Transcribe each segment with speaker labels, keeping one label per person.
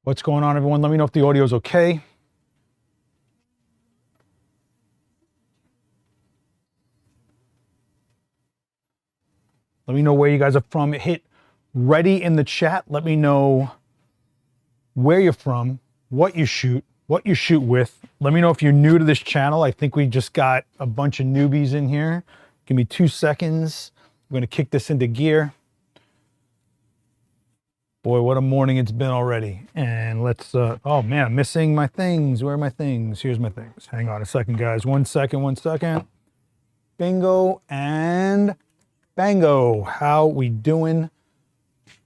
Speaker 1: What's going on, everyone? Let me know if the audio is okay. Let me know where you guys are from. Hit ready in the chat. Let me know where you're from, what you shoot with. Let me know if you're new to this channel. I think we just got a bunch of newbies in here. Give me 2 seconds. I'm gonna kick this into gear. Boy, what a morning it's been already. And let's, oh man, I'm missing my things. Where are my things? Here's my things. Hang on a second, guys. 1 second. Bingo and bango. How we doing?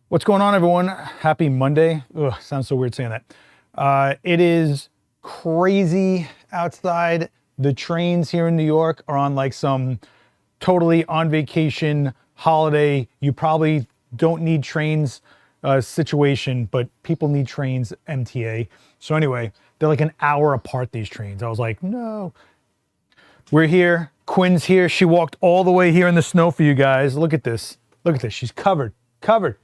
Speaker 1: What's going on, everyone? Happy Monday. Ugh, sounds so weird saying that. It is crazy outside. The trains here in New York are on like some totally on vacation holiday. You probably don't need trains situation, but people need trains, MTA. So anyway, they're like an hour apart, these trains. I was like, no. We're here. Quinn's here. She walked all the way here in the snow for you guys. Look at this. Look at this. She's covered. All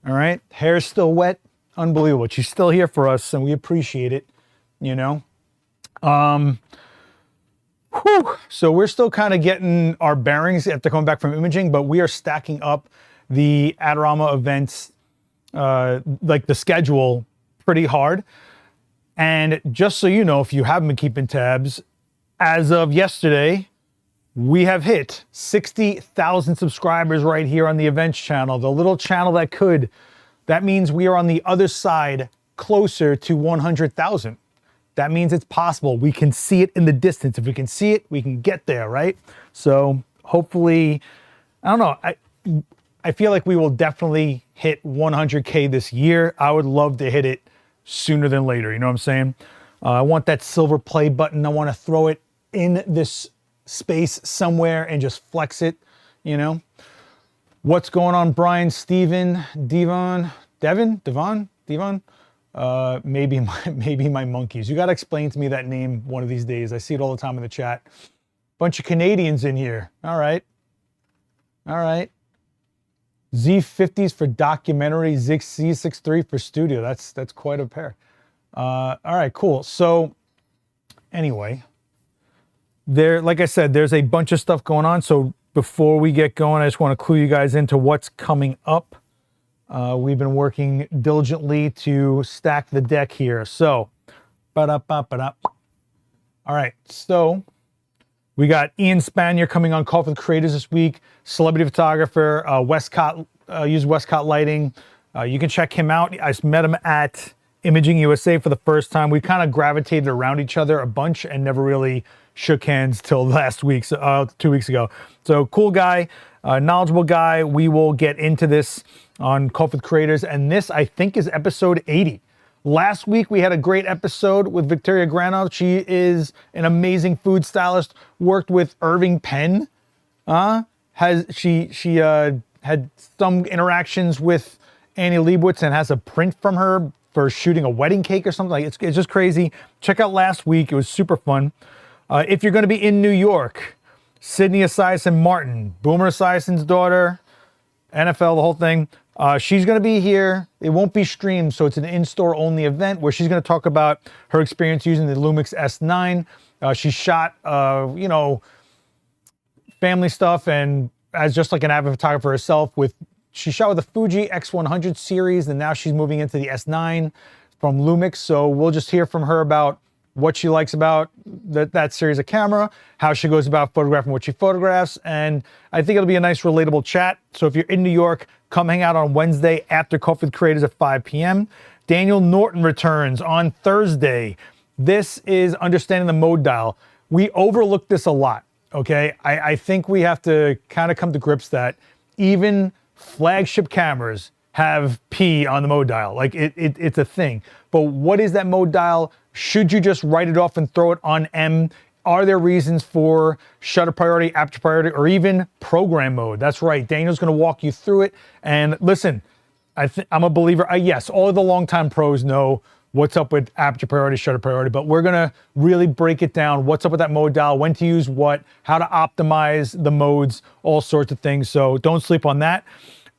Speaker 1: right. Hair's still wet. Unbelievable. She's still here for us, and we appreciate it, you know. So we're still kind of getting our bearings after coming back from imaging, but we are stacking up the Adorama events, like the schedule, pretty hard. And just so you know, if you haven't been keeping tabs, as of yesterday, we have hit 60,000 subscribers right here on the events channel, the little channel that could. That means we are on the other side, closer to 100,000. That means it's possible. We can see it in the distance. If we can see it, we can get there, right? So hopefully, I don't know. I feel like we will definitely hit 100K this year. I would love to hit it sooner than later. You know what I'm saying? I want that silver play button. I want to throw it in this space somewhere and just flex it, you know? What's going on, Brian, Steven, Devon? Maybe my monkeys. You got to explain to me that name one of these days. I see it all the time in the chat. Bunch of Canadians in here. All right. Z50s for documentary, Z63 for studio. That's quite a pair. All right, cool. So anyway, like I said, there's a bunch of stuff going on. So before we get going, I just want to clue you guys into what's coming up. We've been working diligently to stack the deck here. So, all right, so we got Ian Spanier coming on Call for the Creators this week. Celebrity photographer, Westcott, used Westcott lighting. You can check him out. I met him at Imaging USA for the first time. We kind of gravitated around each other a bunch and never really shook hands till last week, 2 weeks ago. So cool guy, knowledgeable guy. We will get into this on Call for the Creators, and this I think is episode 80. Last week we had a great episode with Victoria Granov. She is an amazing food stylist. Worked with Irving Penn. She had some interactions with Annie Leibovitz and has a print from her for shooting a wedding cake or something. Like it's just crazy. Check out last week. It was super fun. If you're going to be in New York, Sydney Esiason Martin, Boomer Esiason's daughter, NFL, the whole thing. She's going to be here. It won't be streamed, so it's an in-store only event where she's going to talk about her experience using the Lumix S9. She shot, you know, family stuff, and as just like an avid photographer herself, she shot with the Fuji X100 series, and now she's moving into the S9 from Lumix. So we'll just hear from her about what she likes about that series of camera, how she goes about photographing what she photographs, and I think it'll be a nice, relatable chat. So if you're in New York, come hang out on Wednesday after Call for the Creators at 5 p.m. Daniel Norton returns on Thursday. This is understanding the mode dial. We overlook this a lot, okay? I think we have to kind of come to grips that even flagship cameras have P on the mode dial. Like it's a thing. But what is that mode dial? Should you just write it off and throw it on M? Are there reasons for shutter priority, aperture priority, or even program mode? That's right. Daniel's going to walk you through it. And listen, I'm a believer. Yes, all of the longtime pros know what's up with aperture priority, shutter priority, but we're going to really break it down. What's up with that mode dial, when to use what, how to optimize the modes, all sorts of things. So don't sleep on that.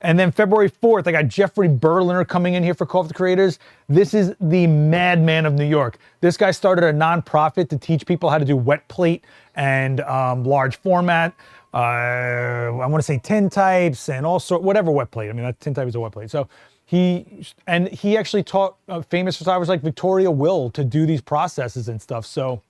Speaker 1: And then February 4th, I got Jeffrey Berliner coming in here for Call of the Creators. This is the madman of New York. This guy started a nonprofit to teach people how to do wet plate and large format. I want to say tin types and all sort, whatever wet plate. I mean, that tin type is a wet plate. So he actually taught famous photographers like Victoria Will to do these processes and stuff. So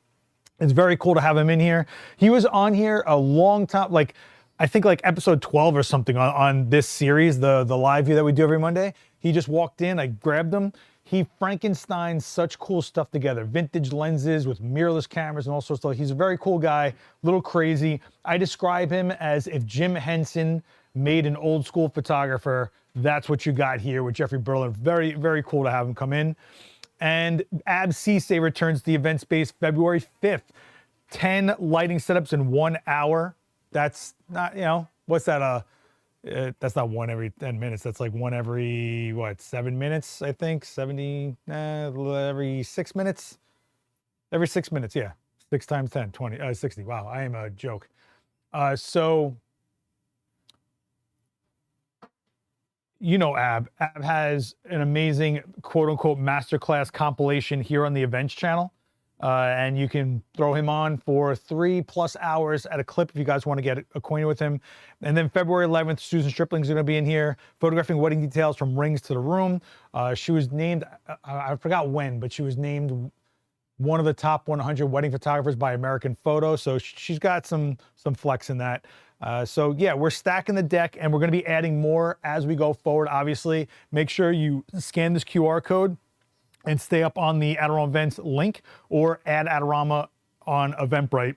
Speaker 1: it's very cool to have him in here. He was on here a long time, like I think like episode 12 or something on this series, the live view that we do every Monday. He just walked in, I grabbed him. He Frankenstein's such cool stuff together. Vintage lenses with mirrorless cameras and all sorts of stuff. He's a very cool guy, a little crazy. I describe him as if Jim Henson made an old school photographer. That's what you got here with Jeffrey Berlin. Very, very cool to have him come in. And Ab Cisse returns to the event space February 5th. 10 lighting setups in 1 hour. That's not, you know, what's that? That's not one every 10 minutes. That's like one every, what, 7 minutes, I think? 70, every 6 minutes? Every 6 minutes, yeah. 6 times 10, 20, 60. Wow, I am a joke. So, you know Ab. Ab has an amazing quote-unquote masterclass compilation here on the Events channel. And you can throw him on for 3+ hours at a clip if you guys want to get acquainted with him. And then February 11th, Susan Stripling's going to be in here photographing wedding details from rings to the room. She was named, I forgot when, but she was named one of the top 100 wedding photographers by American Photo. So she's got some flex in that. So yeah, we're stacking the deck and we're going to be adding more as we go forward. Obviously, make sure you scan this QR code and stay up on the Adorama Events link or add Adorama on Eventbrite.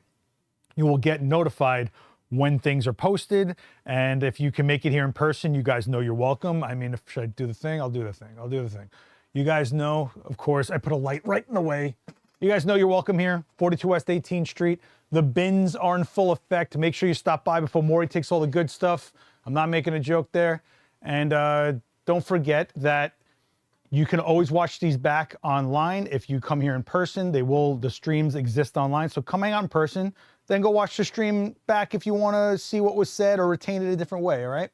Speaker 1: You will get notified when things are posted. And if you can make it here in person, you guys know you're welcome. I mean, should I do the thing? I'll do the thing. I'll do the thing. You guys know, of course, I put a light right in the way. You guys know you're welcome here, 42 West 18th Street. The bins are in full effect. Make sure you stop by before Maury takes all the good stuff. I'm not making a joke there. And don't forget that you can always watch these back online. If you come here in person, the streams exist online. So come hang out in person, then go watch the stream back if you want to see what was said or retain it a different way, all right?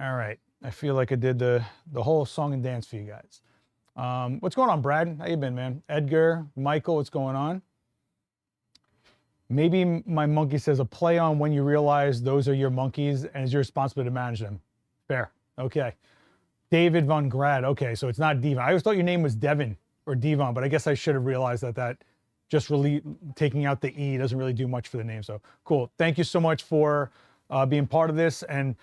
Speaker 1: All right, I feel like I did the whole song and dance for you guys. What's going on, Brad? How you been, man? Edgar, Michael, what's going on? Maybe my monkey says a play on when you realize those are your monkeys and it's your responsibility to manage them. Fair, okay. David Von Grad. Okay, so it's not Devon. I always thought your name was Devon or Devon, but I guess I should have realized that just really taking out the E doesn't really do much for the name. So cool. Thank you so much for being part of this. And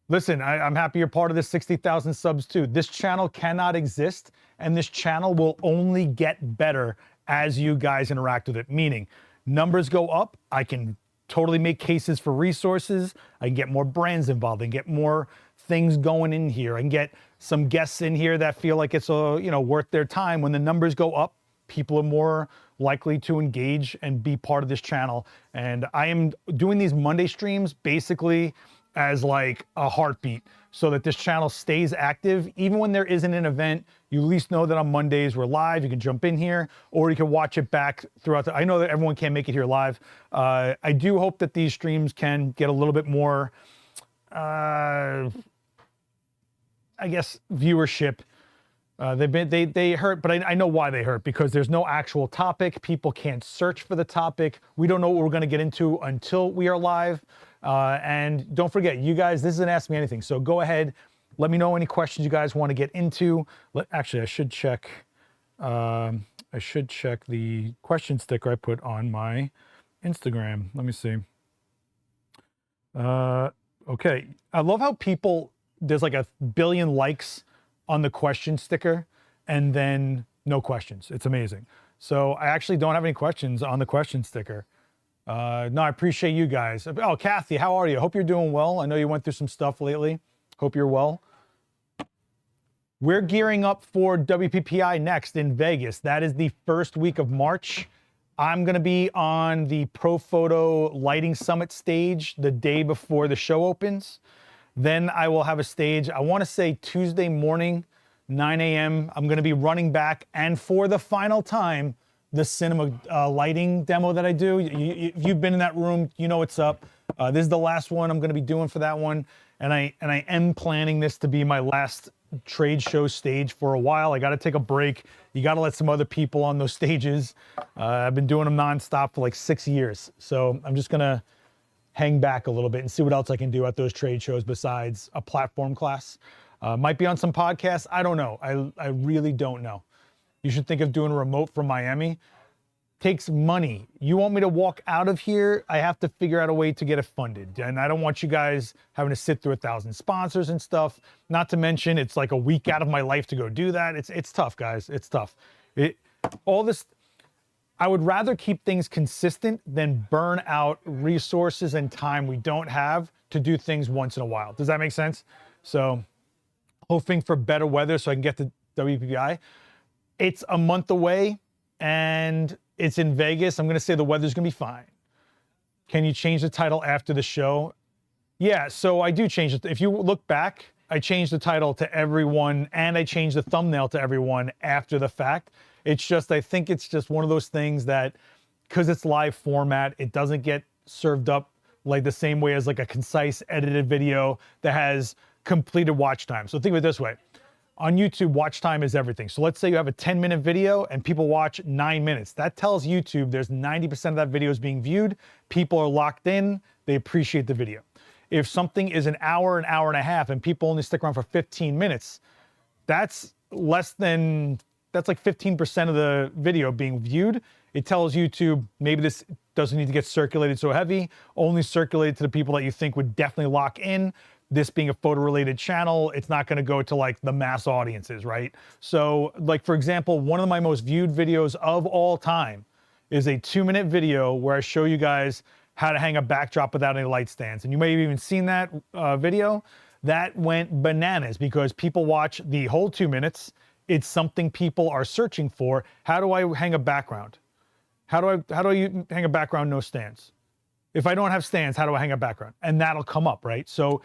Speaker 1: listen, I'm happy you're part of this 60,000 subs too. This channel cannot exist, and this channel will only get better as you guys interact with it. Meaning, numbers go up. I can totally make cases for resources. I can get more brands involved and get more things going in here. I can get some guests in here that feel like it's worth their time. When the numbers go up, people are more likely to engage and be part of this channel. And I am doing these Monday streams basically as like a heartbeat so that this channel stays active. Even when there isn't an event, you at least know that on Mondays we're live. You can jump in here or you can watch it back throughout I know that everyone can't make it here live. I do hope that these streams can get a little bit more, I guess, viewership. They hurt, but I know why they hurt, because there's no actual topic. People can't search for the topic. We don't know what we're going to get into until we are live. And don't forget, you guys, this is an Ask Me Anything. So go ahead, let me know any questions you guys want to get into. Actually, I should check the question sticker I put on my Instagram. Let me see. Okay. I love how there's like 1 billion likes on the question sticker and then no questions. It's amazing. So I actually don't have any questions on the question sticker. No, I appreciate you guys. Oh, Kathy, how are you? Hope you're doing well. I know you went through some stuff lately. Hope you're well. We're gearing up for WPPI next in Vegas. That is the first week of March. I'm going to be on the Pro Photo Lighting Summit stage the day before the show opens. Then I will have a stage, I want to say Tuesday morning, 9 a.m. I'm going to be running back, and for the final time, the cinema lighting demo that I do. If you've been in that room, you know what's up. This is the last one I'm going to be doing for that one. and I am planning this to be my last trade show stage for a while. I got to take a break. You got to let some other people on those stages. I've been doing them nonstop for like 6 years. So I'm just going to hang back a little bit and see what else I can do at those trade shows besides a platform class. Might be on some podcasts. I don't know. I really don't know. You should think of doing a remote from Miami. Takes money. You want me to walk out of here? I have to figure out a way to get it funded. And I don't want you guys having to sit through 1,000 sponsors and stuff. Not to mention, it's like a week out of my life to go do that. It's tough, guys. It's tough. All this, I would rather keep things consistent than burn out resources and time we don't have to do things once in a while. Does that make sense? So, hoping for better weather so I can get to WPPI. It's a month away and it's in Vegas. I'm going to say the weather's going to be fine. Can you change the title after the show? Yeah, so I do change it. If you look back, I changed the title to everyone and I changed the thumbnail to everyone after the fact. It's just, I think it's just one of those things that, because it's live format, it doesn't get served up like the same way as like a concise edited video that has completed watch time. So think of it this way. On YouTube, watch time is everything. So let's say you have a 10-minute video and people watch 9 minutes. That tells YouTube there's 90% of that video is being viewed. People are locked in. They appreciate the video. If something is an hour and a half, and people only stick around for 15 minutes, that's like 15% of the video being viewed. It tells YouTube maybe this doesn't need to get circulated so heavy, only circulate to the people that you think would definitely lock in. This being a photo related channel, it's not going to go to like the mass audiences, right? So like, for example, one of my most viewed videos of all time is a 2-minute video where I show you guys how to hang a backdrop without any light stands. And you may have even seen that video. That went bananas because people watch the whole 2 minutes. It's something people are searching for. How do I hang a background? How do you hang a background no stands? If I don't have stands, how do I hang a background? And that'll come up, right? So,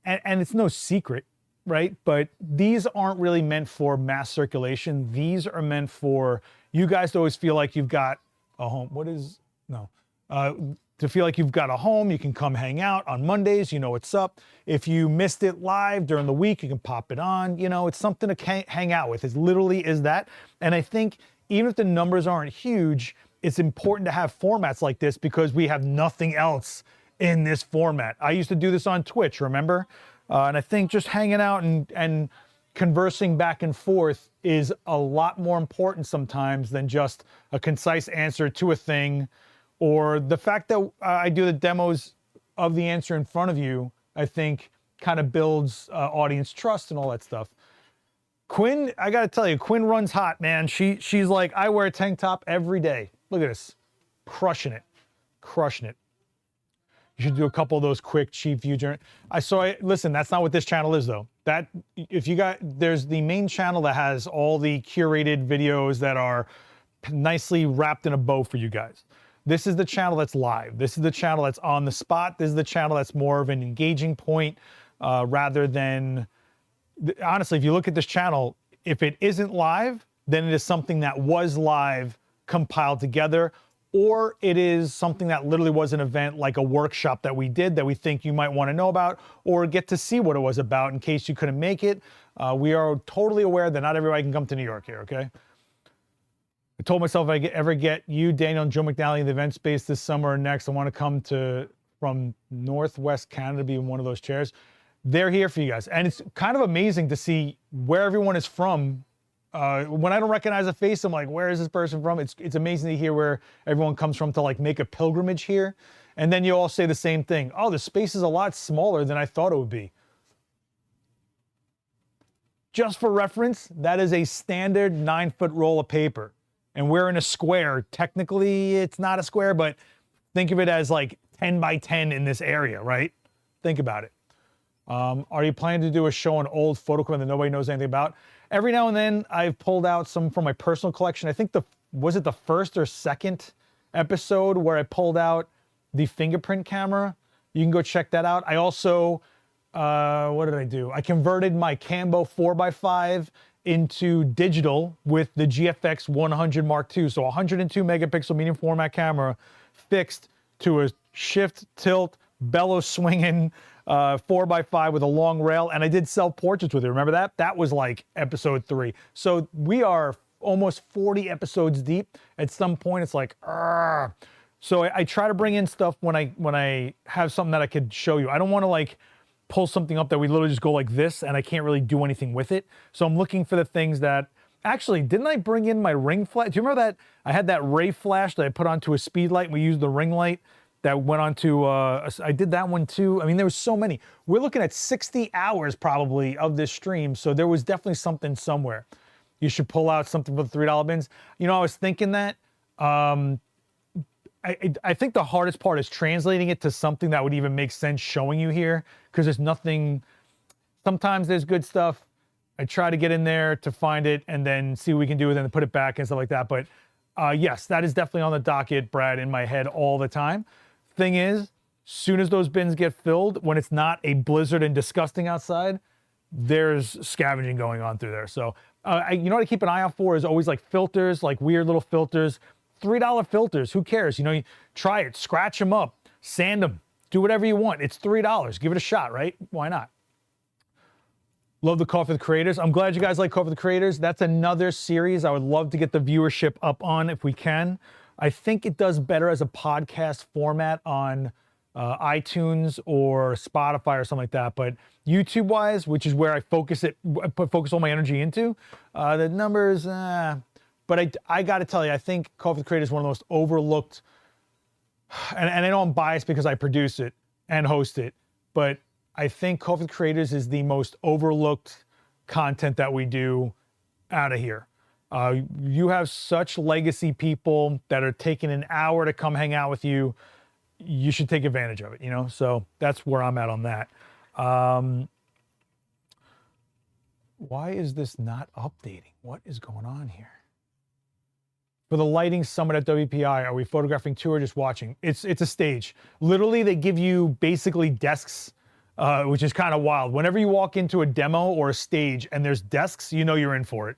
Speaker 1: and it's no secret, right? But these aren't really meant for mass circulation. These are meant for you guys to always feel like you've got a home. To feel like you've got a home, you can come hang out on Mondays, you know what's up. If you missed it live during the week, you can pop it on. You know, it's something to hang out with. It literally is that. And I think even if the numbers aren't huge, it's important to have formats like this because we have nothing else in this format. I used to do this on Twitch, remember? And I think just hanging out and conversing back and forth is a lot more important sometimes than just a concise answer to a thing, or the fact that I do the demos of the answer in front of you, I think kind of builds audience trust and all that stuff. Quinn, I gotta tell you, Quinn runs hot, man. She's like, I wear a tank top every day. Look at this, crushing it. You should do a couple of those quick, cheap view journey. Listen, that's not what this channel is though. There's the main channel that has all the curated videos that are nicely wrapped in a bow for you guys. This is the channel that's live. This is the channel that's on the spot. This is the channel that's more of an engaging point rather than, honestly, if you look at this channel, if it isn't live, then it is something that was live compiled together, or it is something that literally was an event like a workshop that we did that we think you might want to know about or get to see what it was about in case you couldn't make it. We are totally aware that not everybody can come to New York here, okay? I told myself if I ever get you, Daniel, and Joe McNally in the event space this summer or next, I want to come from Northwest Canada to be in one of those chairs. They're here for you guys. And it's kind of amazing to see where everyone is from. When I don't recognize a face, I'm like, where is this person from? It's amazing to hear where everyone comes from to like make a pilgrimage here. And then you all say the same thing. Oh, the space is a lot smaller than I thought it would be. Just for reference, that is a standard 9-foot roll of paper. And we're in a square. Technically, it's not a square, but think of it as like 10 by 10 in this area, right? Think about it. Are you planning to do a show on old photo equipment that nobody knows anything about? Every now and then, I've pulled out some from my personal collection. I think was it the first or second episode where I pulled out the fingerprint camera? You can go check that out. I also, what did I do? I converted my Cambo 4x5 into digital with the GFX 100 Mark II. So 102 megapixel medium format camera fixed to a shift, tilt, bellow swinging 4x5 with a long rail, and I did self-portraits with it. Remember that? That was like episode 3. So we are almost 40 episodes deep. At some point, it's like, argh. So I try to bring in stuff when I have something that I could show you. I don't want to like pull something up that we literally just go like this and I can't really do anything with it. So I'm looking for the things that, actually, didn't I bring in my ring flash? Do you remember that? I had that ray flash that I put onto a speed light and we used the ring light that went onto, I did that one too. I mean, there was so many. We're looking at 60 hours probably of this stream. So there was definitely something somewhere. You should pull out something for the $3 bins. You know, I was thinking that, I think the hardest part is translating it to something that would even make sense showing you here, because there's nothing, sometimes there's good stuff. I try to get in there to find it and then see what we can do with it and put it back and stuff like that. But yes, that is definitely on the docket, Brad, in my head all the time. Thing is, soon as those bins get filled, when it's not a blizzard and disgusting outside, there's scavenging going on through there. So you know what I keep an eye out for is always like filters, like weird little filters. $3 filters, who cares? You know, you try it, scratch them up, sand them, do whatever you want. It's $3. Give it a shot, right? Why not? Love the Coffee with Creators. I'm glad you guys like Coffee with Creators. That's another series I would love to get the viewership up on if we can. I think it does better as a podcast format on iTunes or Spotify or something like that. But YouTube-wise, which is where I focus all my energy into, the numbers, but I got to tell you, I think Coffee with Creators is one of the most overlooked, and I know I'm biased because I produce it and host it, but I think Coffee with Creators is the most overlooked content that we do out of here. You have such legacy people that are taking an hour to come hang out with you. You should take advantage of it, you know? So that's where I'm at on that. Why is this not updating? What is going on here? For the lighting summit at WPI, are we photographing too or just watching? It's a stage. Literally, they give you basically desks, which is kind of wild. Whenever you walk into a demo or a stage and there's desks, you know you're in for it.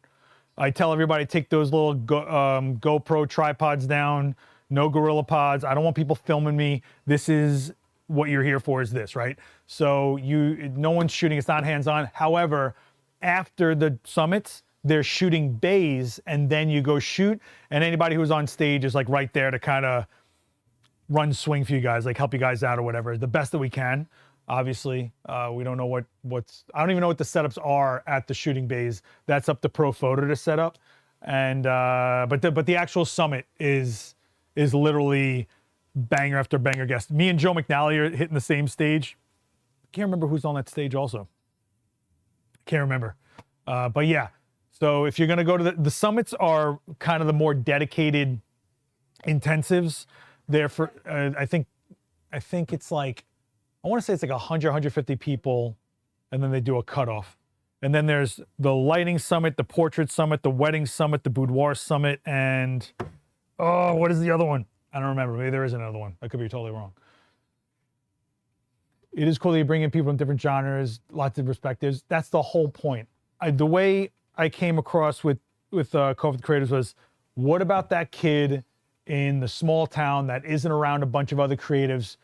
Speaker 1: I tell everybody, take those little GoPro tripods down, no Gorilla Pods. I don't want people filming me. This is what you're here for, is this, right? So no one's shooting, it's not hands-on. However, after the summits, they're shooting bays and then you go shoot, and anybody who's on stage is like right there to kind of run swing for you guys, like help you guys out or whatever, the best that we can. Obviously, we don't know what's, I don't even know what the setups are at the shooting bays. That's up to Pro Photo to set up. And but the actual summit is literally banger after banger guest. Me and Joe McNally are hitting the same stage. Can't remember who's on that stage also. Can't remember. But yeah. So if you're going to go to the summits are kind of the more dedicated intensives. There for I think it's like, I want to say it's like 100, 150 people, and then they do a cutoff. And then there's the lighting summit, the portrait summit, the wedding summit, the boudoir summit, and oh, what is the other one? I don't remember. Maybe there is another one. I could be totally wrong. It is cool that you bring in people from different genres, lots of perspectives. That's the whole point. The way I came across with Coffee with Creators was, what about that kid in the small town that isn't around a bunch of other creatives?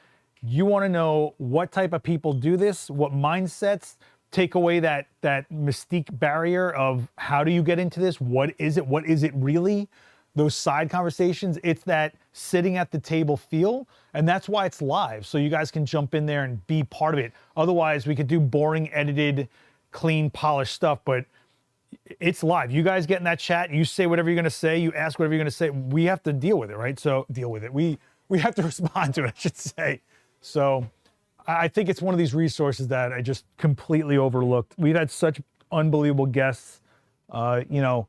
Speaker 1: You want to know what type of people do this, what mindsets, take away that mystique barrier of how do you get into this? What is it really? Those side conversations, it's that sitting at the table feel, and that's why it's live, so you guys can jump in there and be part of it. Otherwise, we could do boring, edited, clean, polished stuff, but it's live. You guys get in that chat, you say whatever you're gonna say, you ask whatever you're gonna say, we have to deal with it, right? So deal with it. We have to respond to it, I should say. So I think it's one of these resources that I just completely overlooked. We've had such unbelievable guests, you know,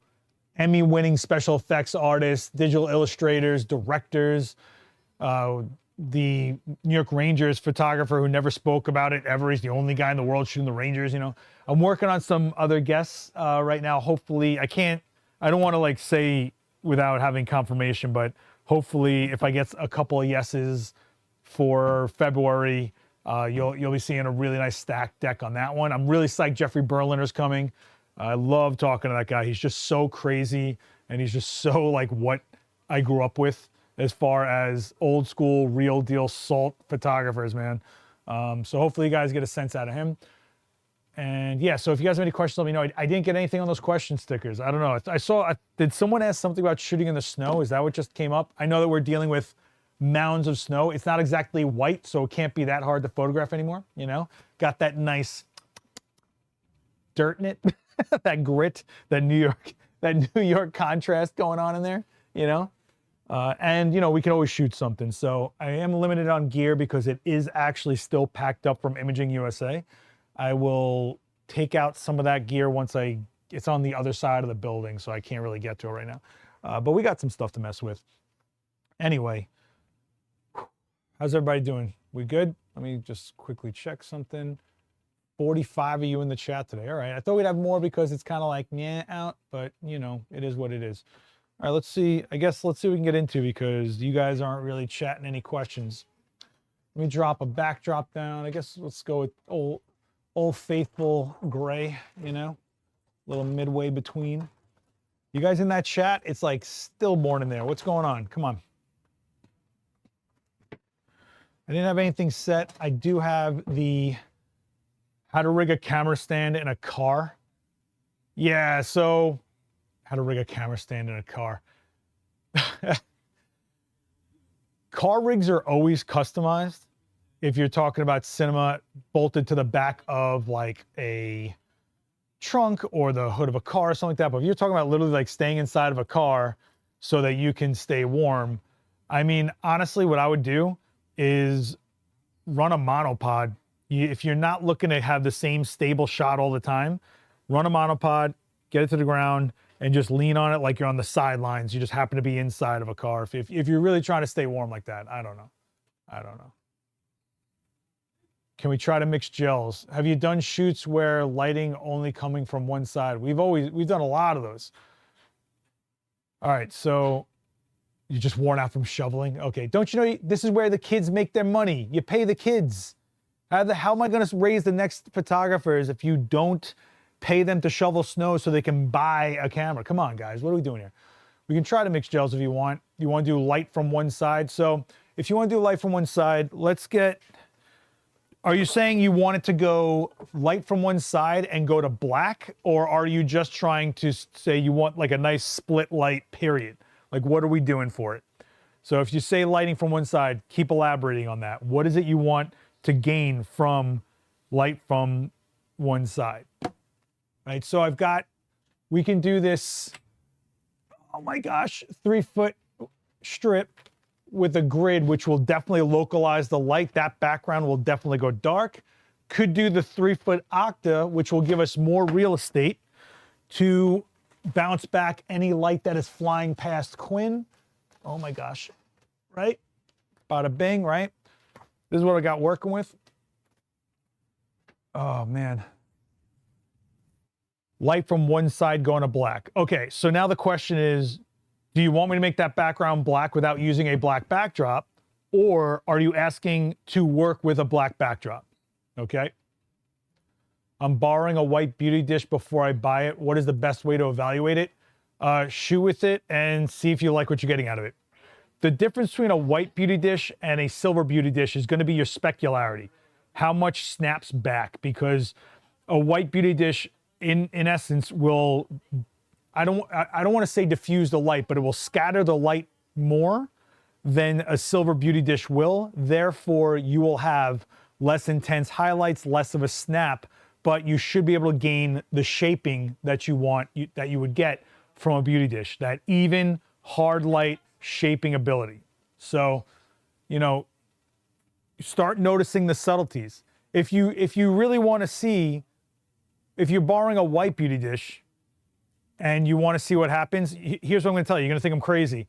Speaker 1: Emmy-winning special effects artists, digital illustrators, directors, the New York Rangers photographer who never spoke about it ever. He's the only guy in the world shooting the Rangers, you know. I'm working on some other guests right now. Hopefully, I don't want to like say without having confirmation, but hopefully if I get a couple of yeses for February, you'll be seeing a really nice stacked deck on that one. I'm really psyched Jeffrey Berliner's coming. I love talking to that guy. He's just so crazy, and he's just so like what I grew up with. as far as old school, real deal salt photographers, man. So hopefully you guys get a sense out of him. And yeah, so if you guys have any questions, let me know. I didn't get anything on those question stickers. I don't know. I saw, did someone ask something about shooting in the snow? Is that what just came up? I know that we're dealing with mounds of snow. It's not exactly white, so it can't be that hard to photograph anymore, you know? Got that nice dirt in it, that grit, that New York contrast going on in there, you know? And you know, we can always shoot something. So I am limited on gear because it is actually still packed up from Imaging USA. I will take out some of that gear once it's on the other side of the building, so I can't really get to it right now. But we got some stuff to mess with. Anyway, how's everybody doing? We good? Let me just quickly check something. 45 of you in the chat today. All right, I thought we'd have more because it's kind of like, yeah, out, but you know, it is what it is. All right, let's see. Let's see what we can get into because you guys aren't really chatting any questions. Let me drop a backdrop down. I guess let's go with old faithful gray, you know, a little midway between. You guys in that chat? It's like stillborn in there. What's going on? Come on. I didn't have anything set. I do have the how to rig a camera stand in a car. Yeah, so how to rig a camera stand in a car. Car rigs are always customized. If you're talking about cinema bolted to the back of like a trunk or the hood of a car or something like that, but if you're talking about literally like staying inside of a car so that you can stay warm, I mean, honestly, what I would do is run a monopod. If you're not looking to have the same stable shot all the time, run a monopod, get it to the ground, and just lean on it like you're on the sidelines. You just happen to be inside of a car. If you're really trying to stay warm like that, I don't know. Can we try to mix gels? Have you done shoots where lighting only coming from one side? We've done a lot of those. All right, so you're just worn out from shoveling? Okay, don't you know this is where the kids make their money? You pay the kids. How am I gonna raise the next photographers if you don't pay them to shovel snow so they can buy a camera? Come on, guys, what are we doing here? We can try to mix gels if you want. You wanna do light from one side. So if you wanna do light from one side, are you saying you want it to go light from one side and go to black? Or are you just trying to say you want like a nice split light period? Like what are we doing for it? So if you say lighting from one side, keep elaborating on that. What is it you want to gain from light from one side? Right, so we can do this, oh my gosh, 3-foot strip with a grid, which will definitely localize the light. That background will definitely go dark. Could do the 3-foot octa, which will give us more real estate to bounce back any light that is flying past Quinn. Oh my gosh, right? Bada bing, right? This is what I got working with. Oh man. Light from one side going to black. Okay, so now the question is, do you want me to make that background black without using a black backdrop? Or are you asking to work with a black backdrop? Okay. I'm borrowing a white beauty dish before I buy it. What is the best way to evaluate it? Shoot with it and see if you like what you're getting out of it. The difference between a white beauty dish and a silver beauty dish is going to be your specularity. How much snaps back, because a white beauty dish in essence will, I don't want to say diffuse the light, but it will scatter the light more than a silver beauty dish will. Therefore, you will have less intense highlights, less of a snap, but you should be able to gain the shaping that you want, that you would get from a beauty dish, that even hard light shaping ability. So, you know, start noticing the subtleties. If you really want to see, if you're borrowing a white beauty dish and you want to see what happens, here's what I'm going to tell you. You're going to think I'm crazy.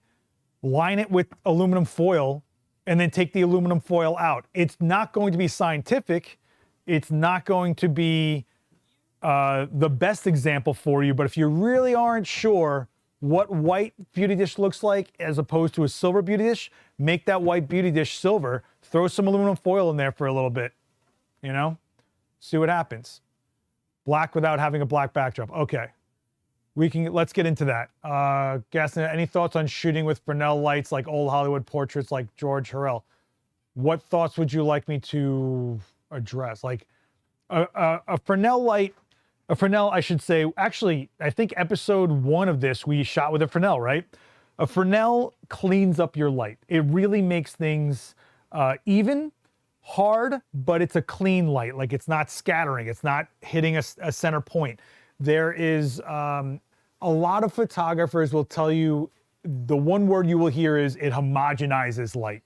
Speaker 1: Line it with aluminum foil and then take the aluminum foil out. It's not going to be scientific. It's not going to be the best example for you, but if you really aren't sure what white beauty dish looks like as opposed to a silver beauty dish, make that white beauty dish silver, throw some aluminum foil in there for a little bit, you know, see what happens. Black without having a black backdrop. Okay. let's get into that. Gaston, any thoughts on shooting with Fresnel lights like old Hollywood portraits like George Hurrell? What thoughts would you like me to address? Like a Fresnel light, a Fresnel, I should say, actually, I think episode 1 of this, we shot with a Fresnel, right? A Fresnel cleans up your light. It really makes things even, hard, but it's a clean light. Like it's not scattering. It's not hitting a center point. There is a lot of photographers will tell you the one word you will hear is it homogenizes light.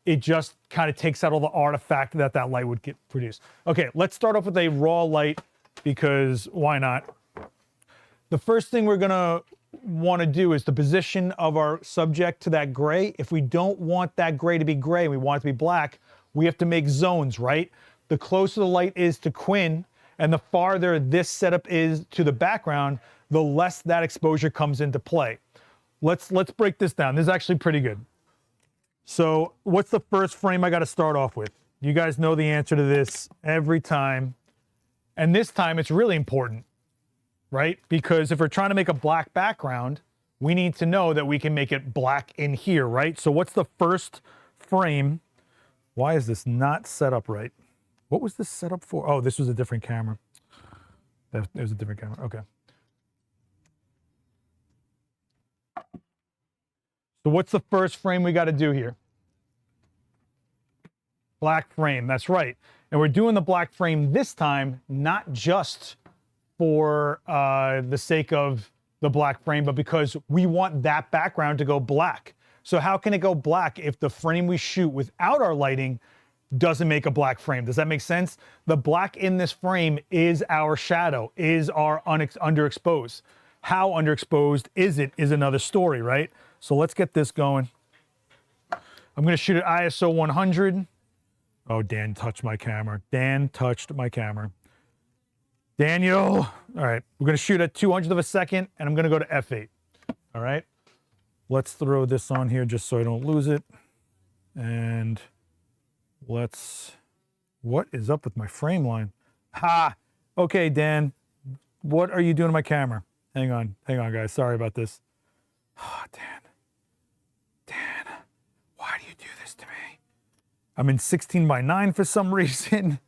Speaker 1: It just kind of takes out all the artifact that that light would get produced. Okay, let's start off with a raw light because why not? The first thing we're gonna want to do is the position of our subject to that gray. If we don't want that gray to be gray, we want it to be black, we have to make zones, right? The closer the light is to Quinn and the farther this setup is to the background, the less that exposure comes into play. Let's break this down. This is actually pretty good. So what's the first frame I got to start off with? You guys know the answer to this every time. And this time it's really important, right? Because if we're trying to make a black background, we need to know that we can make it black in here, right? So what's the first frame? Why is this not set up right? What was this set up for? Oh, this was a different camera. It was a different camera, okay. So what's the first frame we got to do here? Black frame, that's right. And we're doing the black frame this time, not just for the sake of the black frame, but because we want that background to go black. So how can it go black if the frame we shoot without our lighting doesn't make a black frame? Does that make sense? The black in this frame is our shadow, is our underexposed. How underexposed is it is another story, right? So let's get this going. I'm gonna shoot at ISO 100. Oh, Dan touched my camera. Dan touched my camera. Daniel. All right, we're gonna shoot at 200th of a second and I'm gonna go to F8. All right, let's throw this on here just so I don't lose it. And let's, what is up with my frame line? Ha, okay, Dan, what are you doing to my camera? Hang on, guys, sorry about this. Oh, Dan, why do you do this to me? I'm in 16:9 for some reason.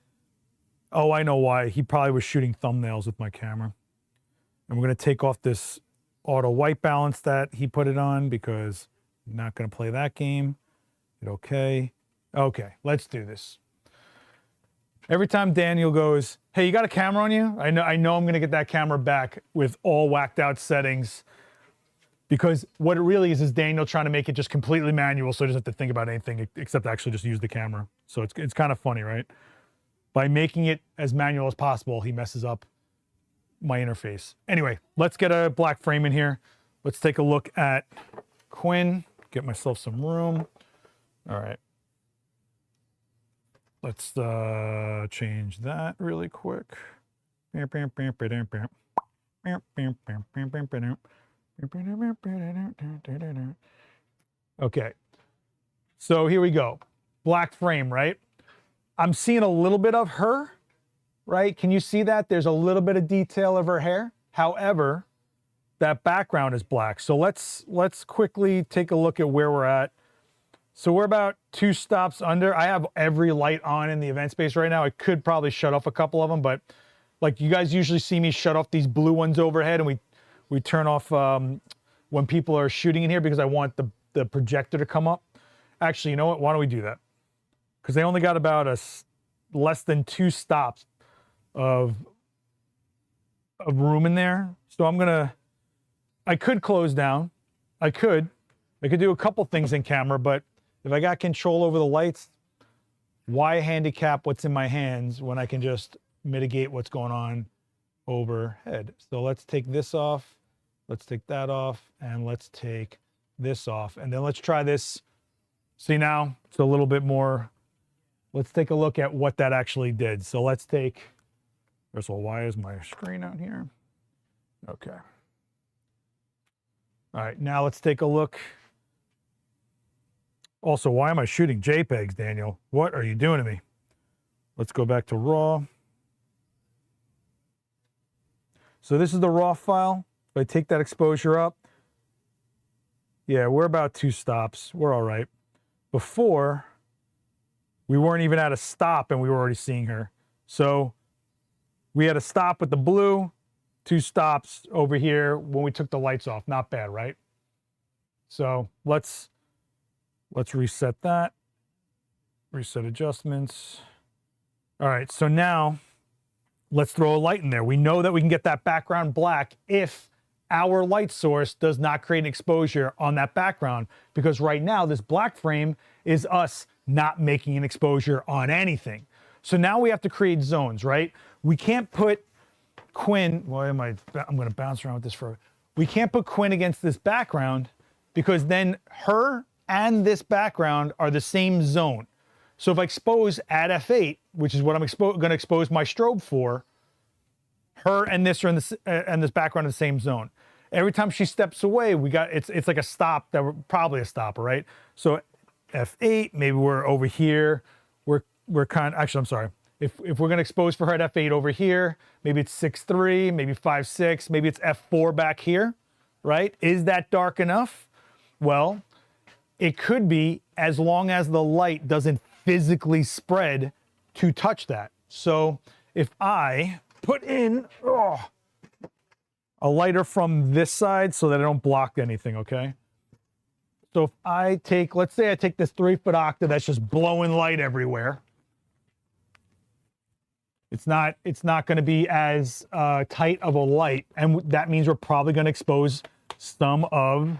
Speaker 1: Oh, I know why. He probably was shooting thumbnails with my camera. And we're gonna take off this auto white balance that he put it on because I'm not gonna play that game. Hit okay. Okay, let's do this. Every time Daniel goes, hey, you got a camera on you? I know I'm gonna get that camera back with all whacked out settings because what it really is Daniel trying to make it just completely manual so he doesn't have to think about anything except actually just use the camera. So it's kind of funny, right? By making it as manual as possible, he messes up my interface. Anyway, let's get a black frame in here. Let's take a look at Quinn, get myself some room. All right. Let's change that really quick. Okay, so here we go. Black frame, right? I'm seeing a little bit of her, right? Can you see that? There's a little bit of detail of her hair. However, that background is black. So let's quickly take a look at where we're at. So we're about 2 stops under. I have every light on in the event space right now. I could probably shut off a couple of them, but like you guys usually see me shut off these blue ones overhead and we turn off when people are shooting in here because I want the projector to come up. Actually, you know what? Why don't we do that? Because they only got about less than 2 stops of room in there. So I could close down. I could do a couple things in camera, but if I got control over the lights, why handicap what's in my hands when I can just mitigate what's going on overhead? So let's take this off, let's take that off, and let's take this off. And then let's try this. See now, it's a little bit more. Let's take a look at what that actually did. So let's take, first of all, why is my screen out here? Okay. All right, now let's take a look. Also, why am I shooting JPEGs, Daniel? What are you doing to me? Let's go back to RAW. So this is the RAW file. If I take that exposure up, yeah, we're about 2 stops. We're all right. Before, we weren't even at a stop and we were already seeing her. So we had a stop with the blue, 2 stops over here when we took the lights off. Not bad, right? So let's reset that. Reset adjustments. All right, so now let's throw a light in there. We know that we can get that background black if our light source does not create an exposure on that background, because right now this black frame is us not making an exposure on anything. So now we have to create zones, right? We can't put Quinn, I'm gonna bounce around with this for, we can't put Quinn against this background because then her and this background are the same zone. So if I expose at f8, which is what I'm gonna expose my strobe for, her and this are in this background in the same zone. Every time she steps away, it's like a stop, probably a stopper, right? So f8, maybe we're over here. We're actually, I'm sorry. If we're gonna expose for her at f8 over here, maybe it's 6.3, maybe 5.6, maybe it's f4 back here, right? Is that dark enough? Well, it could be, as long as the light doesn't physically spread to touch that. So if I put in a lighter from this side so that I don't block anything, okay? So if I take, let's say I take this 3-foot octa that's just blowing light everywhere. It's not gonna be as tight of a light, and that means we're probably gonna expose some of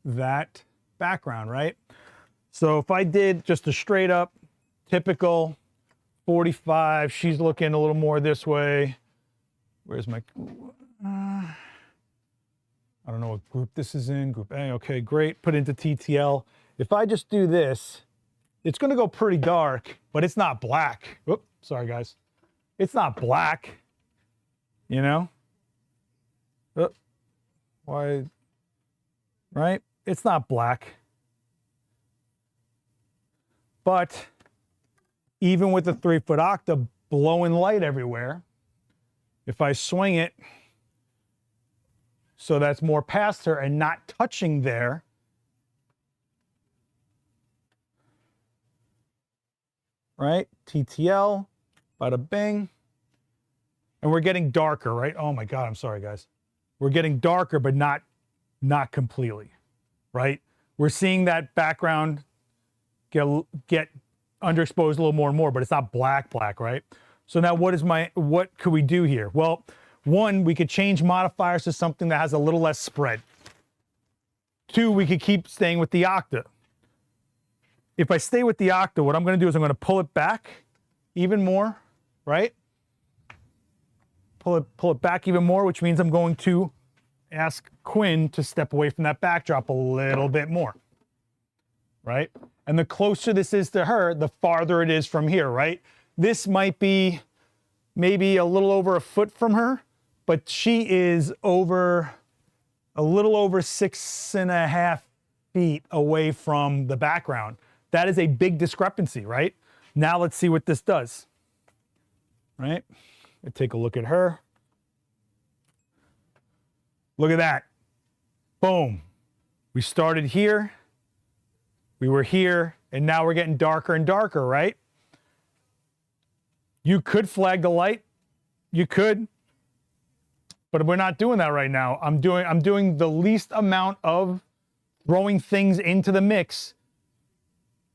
Speaker 1: that background, right? So if I did just a straight up, typical 45, she's looking a little more this way. Where's my, I don't know what group this is in, group A, okay, great, put into TTL. If I just do this, it's gonna go pretty dark, but it's not black. Whoop, sorry guys. It's not black, you know? Why, right? It's not black. But even with the 3-foot octa blowing light everywhere, if I swing it so that's more past her and not touching there, right? TTL, bada bing. And we're getting darker, right? Oh my God, I'm sorry guys. We're getting darker, but not completely, right? We're seeing that background get underexposed a little more and more, but it's not black, right? So now what could we do here? Well, one, we could change modifiers to something that has a little less spread. 2, we could keep staying with the octa. If I stay with the octa, what I'm gonna do is I'm gonna pull it back even more, right? Pull it back even more, which means I'm going to ask Quinn to step away from that backdrop a little bit more, right? And the closer this is to her, the farther it is from here, right? This might be maybe a little over a foot from her, but she is a little over 6.5 feet away from the background. That is a big discrepancy, right? Now let's see what this does, right? Let's take a look at her. Look at that. Boom. We started here. We were here, and now we're getting darker and darker, right? You could flag the light. You could. But we're not doing that right now. I'm doing the least amount of throwing things into the mix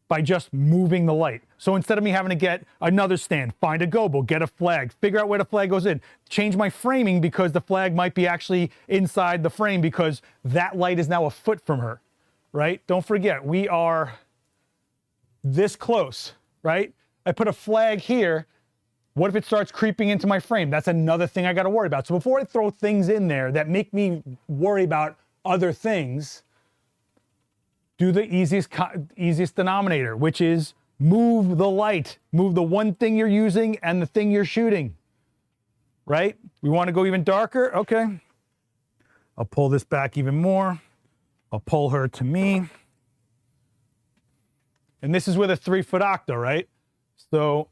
Speaker 1: by just moving the light. So instead of me having to get another stand, find a gobo, get a flag, figure out where the flag goes in, change my framing because the flag might be actually inside the frame because that light is now a foot from her, right? Don't forget, we are this close, right? I put a flag here. What if it starts creeping into my frame? That's another thing I gotta worry about. So before I throw things in there that make me worry about other things, do the easiest denominator, which is move the light. Move the one thing you're using and the thing you're shooting, right? We wanna go even darker? Okay. I'll pull this back even more. I'll pull her to me. And this is with a 3-foot octa, right? So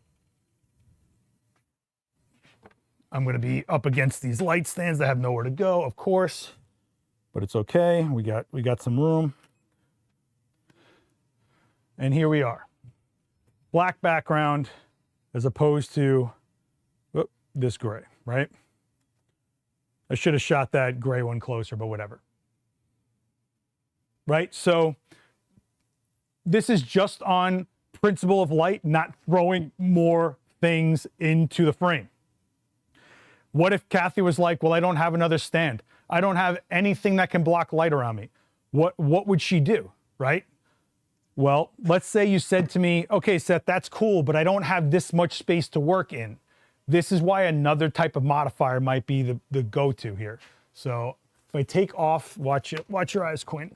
Speaker 1: I'm going to be up against these light stands that have nowhere to go, of course, but it's okay. We got some room. And here we are. Black background as opposed to this gray, right? I should have shot that gray one closer, but whatever. Right? So this is just on principle of light, not throwing more things into the frame. What if Kathy was like, well, I don't have another stand. I don't have anything that can block light around me. What would she do, right? Well, let's say you said to me, okay, Seth, that's cool, but I don't have this much space to work in. This is why another type of modifier might be the go-to here. So if I take off, watch your eyes, Quinn.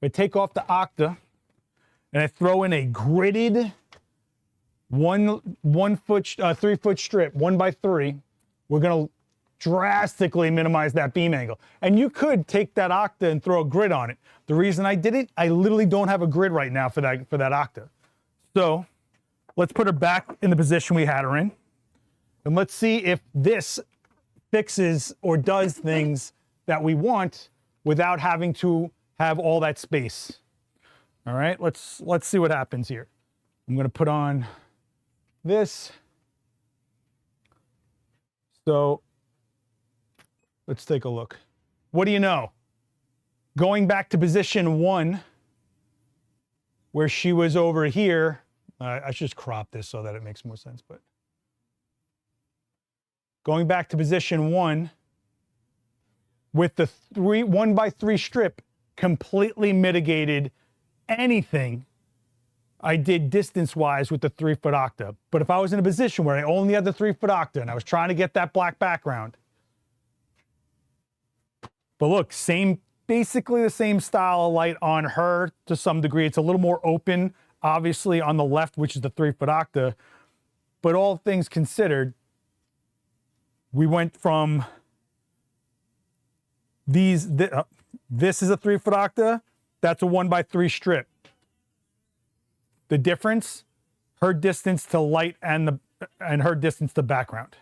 Speaker 1: If I take off the octa and I throw in a gridded 3-foot strip, 1x3, we're gonna drastically minimize that beam angle. And you could take that octa and throw a grid on it. The reason I did it, I literally don't have a grid right now for that octa. So let's put her back in the position we had her in. And let's see if this fixes or does things that we want without having to have all that space. All right, let's see what happens here. I'm gonna put on this. So let's take a look. What do you know? Going back to position 1, where she was over here, I should just crop this so that it makes more sense, but going back to position 1 with the 1x3 strip completely mitigated anything I did distance-wise with the 3-foot octa. But if I was in a position where I only had the 3-foot octa and I was trying to get that black background, but look, basically the same style of light on her to some degree. It's a little more open, obviously, on the left, which is the 3-foot octa. But all things considered, we went from this is a 3-foot octa, that's a 1x3 strip. The difference, her distance to light and her distance to background.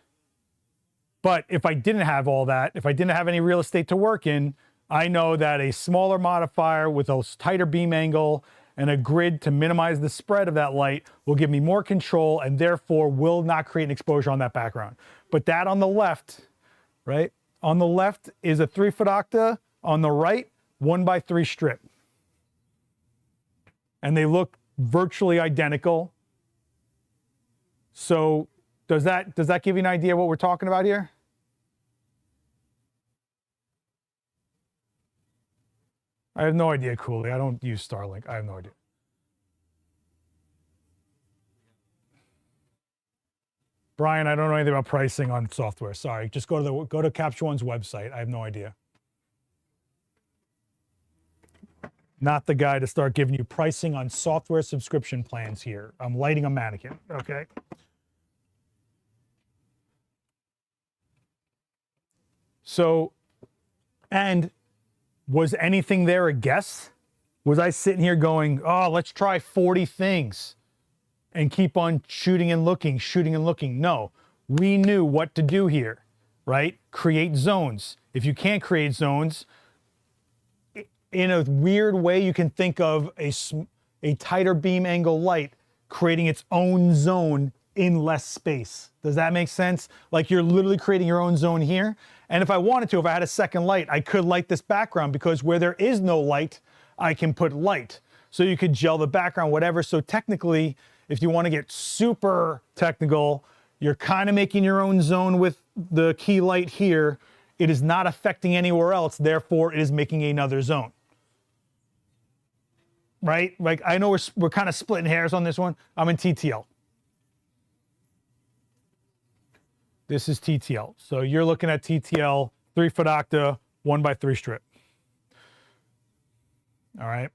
Speaker 1: But if I didn't have all that, if I didn't have any real estate to work in, I know that a smaller modifier with a tighter beam angle and a grid to minimize the spread of that light will give me more control and therefore will not create an exposure on that background. But that on the left, right? On the left is a 3-foot octa, on the right, 1x3 strip. And they look virtually identical. So does that give you an idea what we're talking about here? I have no idea, Cooley. I don't use Starlink. I have no idea. Brian, I don't know anything about pricing on software. Sorry. Just go to Capture One's website. I have no idea. Not the guy to start giving you pricing on software subscription plans here. I'm lighting a mannequin, okay? So, and was anything there a guess? Was I sitting here going, oh, let's try 40 things and keep on shooting and looking? No, we knew what to do here, right? Create zones. If you can't create zones, in a weird way, you can think of a tighter beam angle light creating its own zone in less space. Does that make sense? Like you're literally creating your own zone here. And if I wanted to, if I had a second light, I could light this background because where there is no light, I can put light. So you could gel the background, whatever. So technically, if you want to get super technical, you're kind of making your own zone with the key light here. It is not affecting anywhere else. Therefore, it is making another zone. Right? Like I know we're kind of splitting hairs on this one. I'm in TTL. This is TTL. So you're looking at TTL, 3-foot octa, 1x3 strip. All right.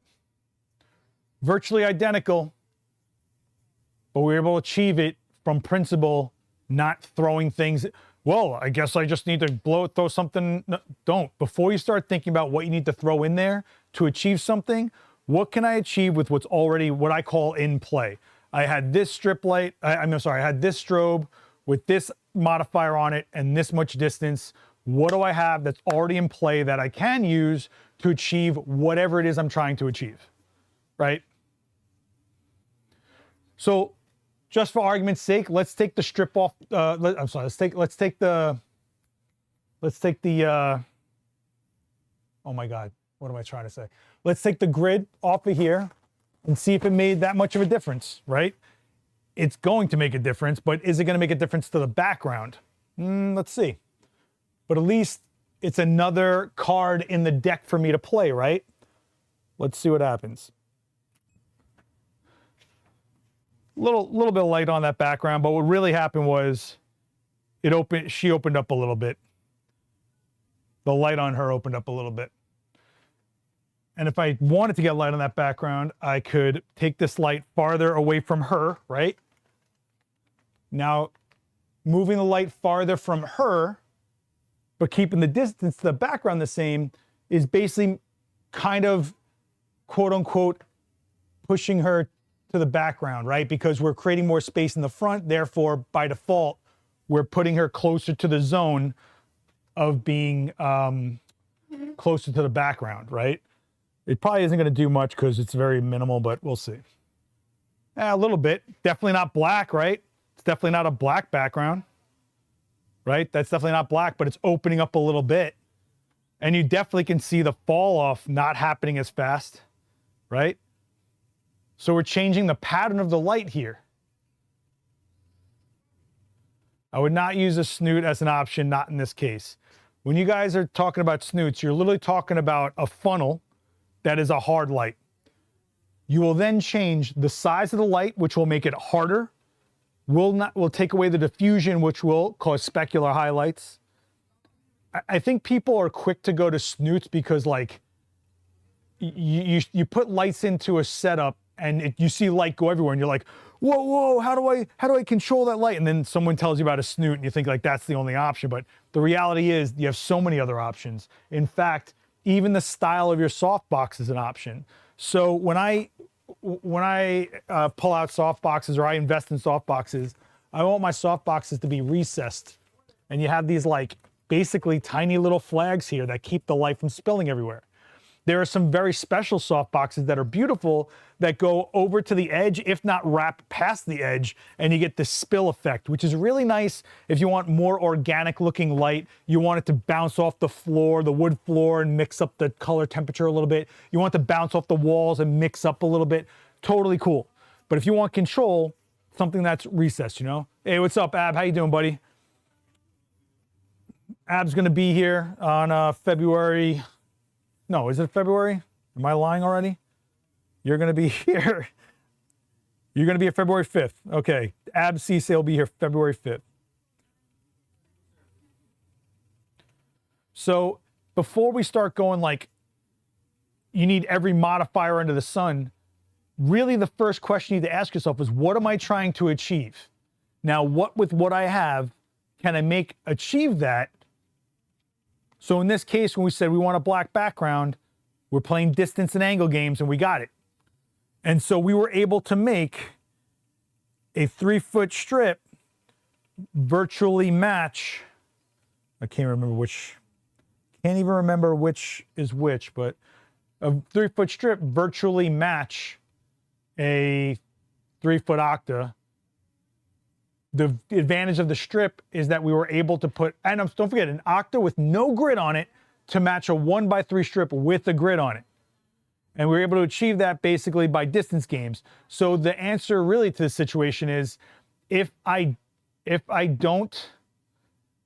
Speaker 1: Virtually identical, but we were able to achieve it from principle, not throwing things. Well, I guess I just need to throw something. No, don't. Before you start thinking about what you need to throw in there to achieve something, what can I achieve with what's already what I call in play? I had this strip light. I had this strobe with this modifier on it and this much distance. What do I have that's already in play that I can use to achieve whatever it is I'm trying to achieve, right? So just for argument's sake, let's take the strip off. I'm sorry, let's take the, oh my God, what am I trying to say? Let's take the grid off of here and see if it made that much of a difference, right? It's going to make a difference, but is it going to make a difference to the background? Let's see. But at least it's another card in the deck for me to play, right? Let's see what happens. Little bit of light on that background, but what really happened was she opened up a little bit. The light on her opened up a little bit. And if I wanted to get light on that background, I could take this light farther away from her, right? Now, moving the light farther from her, but keeping the distance to the background the same, is basically kind of, quote unquote, pushing her to the background, right? Because we're creating more space in the front, therefore, by default, we're putting her closer to the zone of being closer to the background, right? It probably isn't going to do much because it's very minimal, but we'll see. A little bit. Definitely not black, right? It's definitely not a black background, right? That's definitely not black, but it's opening up a little bit. And you definitely can see the fall off not happening as fast, right? So we're changing the pattern of the light here. I would not use a snoot as an option, not in this case. When you guys are talking about snoots, you're literally talking about a funnel that is a hard light. You will then change the size of the light, which will make it harder. Will take away the diffusion, which will cause specular highlights. I think people are quick to go to snoots because, like, you put lights into a setup and you see light go everywhere, and you're like, whoa, how do I control that light? And then someone tells you about a snoot, and you think like that's the only option. But the reality is, you have so many other options. In fact, even the style of your softbox is an option. So when I pull out softboxes or I invest in softboxes, I want my softboxes to be recessed. And you have these like basically tiny little flags here that keep the light from spilling everywhere. There are some very special softboxes that are beautiful that go over to the edge, if not wrap past the edge, and you get this spill effect, which is really nice if you want more organic looking light. You want it to bounce off the floor, the wood floor, and mix up the color temperature a little bit. You want it to bounce off the walls and mix up a little bit. Totally cool. But if you want control, something that's recessed, you know? Hey, what's up, Ab? How you doing, buddy? Ab's gonna be here on February... No, is it February? Am I lying already? You're going to be here. You're going to be here February 5th. Okay. Ab Cisse will be here February 5th. So before we start going like, you need every modifier under the sun, really the first question you need to ask yourself is, what am I trying to achieve? Now, with what I have, can I achieve that? So in this case, when we said we want a black background, we're playing distance and angle games, and we got it. And so we were able to make a 3-foot strip virtually match. I can't even remember which is which, but a 3-foot strip virtually match a 3-foot octa. The advantage of the strip is that we were able to put, and don't forget, an octa with no grid on it to match a 1x3 strip with a grid on it. And we were able to achieve that basically by distance games. So the answer really to this situation is, if I don't,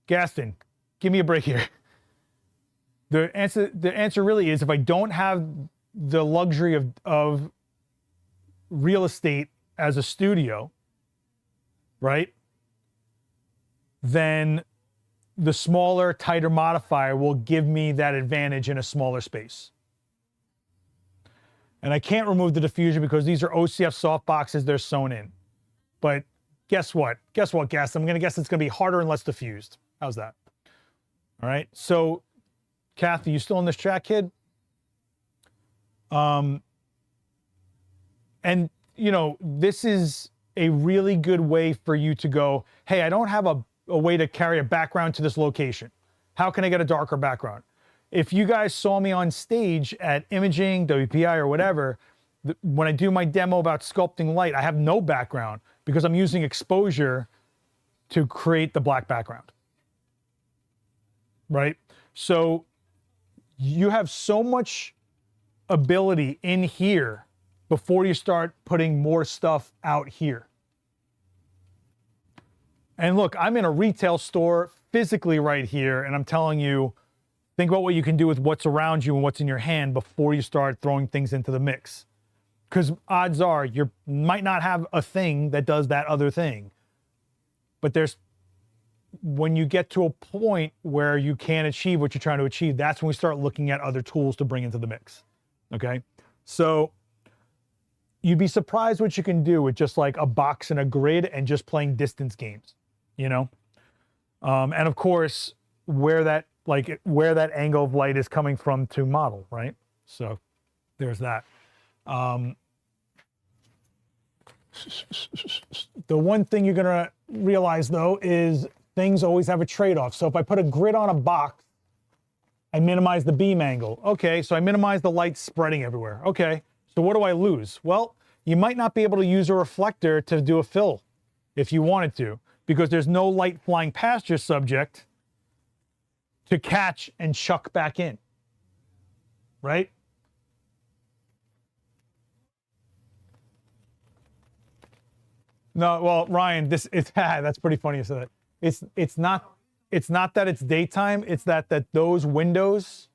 Speaker 1: Gaston, give me a break here. The answer really is, if I don't have the luxury of real estate as a studio, right, then the smaller, tighter modifier will give me that advantage in a smaller space. And I can't remove the diffusion because these are OCF softboxes, they're sewn in. But guess what? Guess what, Gas? I'm gonna guess it's gonna be harder and less diffused. How's that? All right, so Kathy, you still in this chat, kid? And you know, this is a really good way for you to go, hey, I don't have a way to carry a background to this location? How can I get a darker background? If you guys saw me on stage at imaging, WPI or whatever, when I do my demo about sculpting light, I have no background because I'm using exposure to create the black background, right? So you have so much ability in here before you start putting more stuff out here. And look, I'm in a retail store physically right here, and I'm telling you, think about what you can do with what's around you and what's in your hand before you start throwing things into the mix. Because odds are you might not have a thing that does that other thing. But when you get to a point where you can't achieve what you're trying to achieve, that's when we start looking at other tools to bring into the mix. Okay? So you'd be surprised what you can do with just like a box and a grid and just playing distance games, you know? And of course, where that angle of light is coming from to model, right? So there's that. The one thing you're gonna realize though is things always have a trade-off. So if I put a grid on a box, I minimize the beam angle. Okay, so I minimize the light spreading everywhere. Okay, so what do I lose? Well, you might not be able to use a reflector to do a fill if you wanted to, because there's no light flying past your subject to catch and chuck back in, right? No, well, Ryan, that's pretty funny you said that. It's not that it's daytime, it's that those windows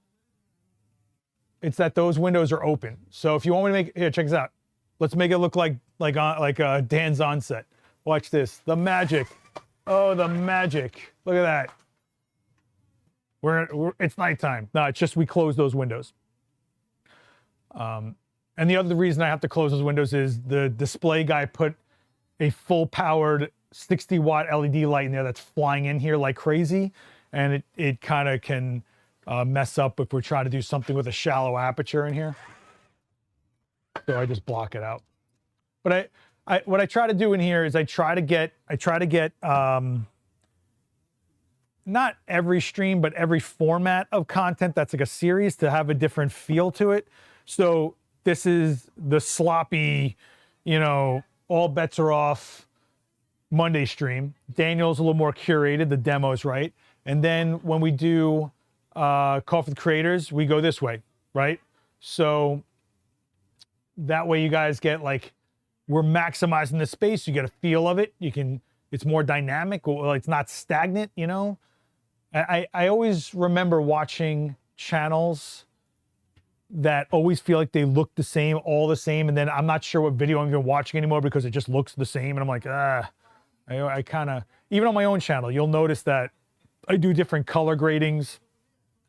Speaker 1: are open. So if you want me to make, here, check this out. Let's make it look like Dan's onset. Watch this, the magic. Oh, the magic. Look at that. It's nighttime. No, it's just we close those windows. And the other reason I have to close those windows is the display guy put a full-powered 60-watt LED light in there that's flying in here like crazy, and it kind of can mess up if we're trying to do something with a shallow aperture in here. So I just block it out. But what I try to do in here is I try to get not every stream, but every format of content that's like a series to have a different feel to it. So this is the sloppy, you know, all bets are off Monday stream. Daniel's a little more curated, the demos, right? And then when we do Coffee with Creators, we go this way, right? So that way you guys get like, we're maximizing the space, you get a feel of it. It's more dynamic, or it's not stagnant, you know? I always remember watching channels that always feel like they look the same, all the same, and then I'm not sure what video I'm even watching anymore because it just looks the same, and I'm like, I kind of, even on my own channel, you'll notice that I do different color gradings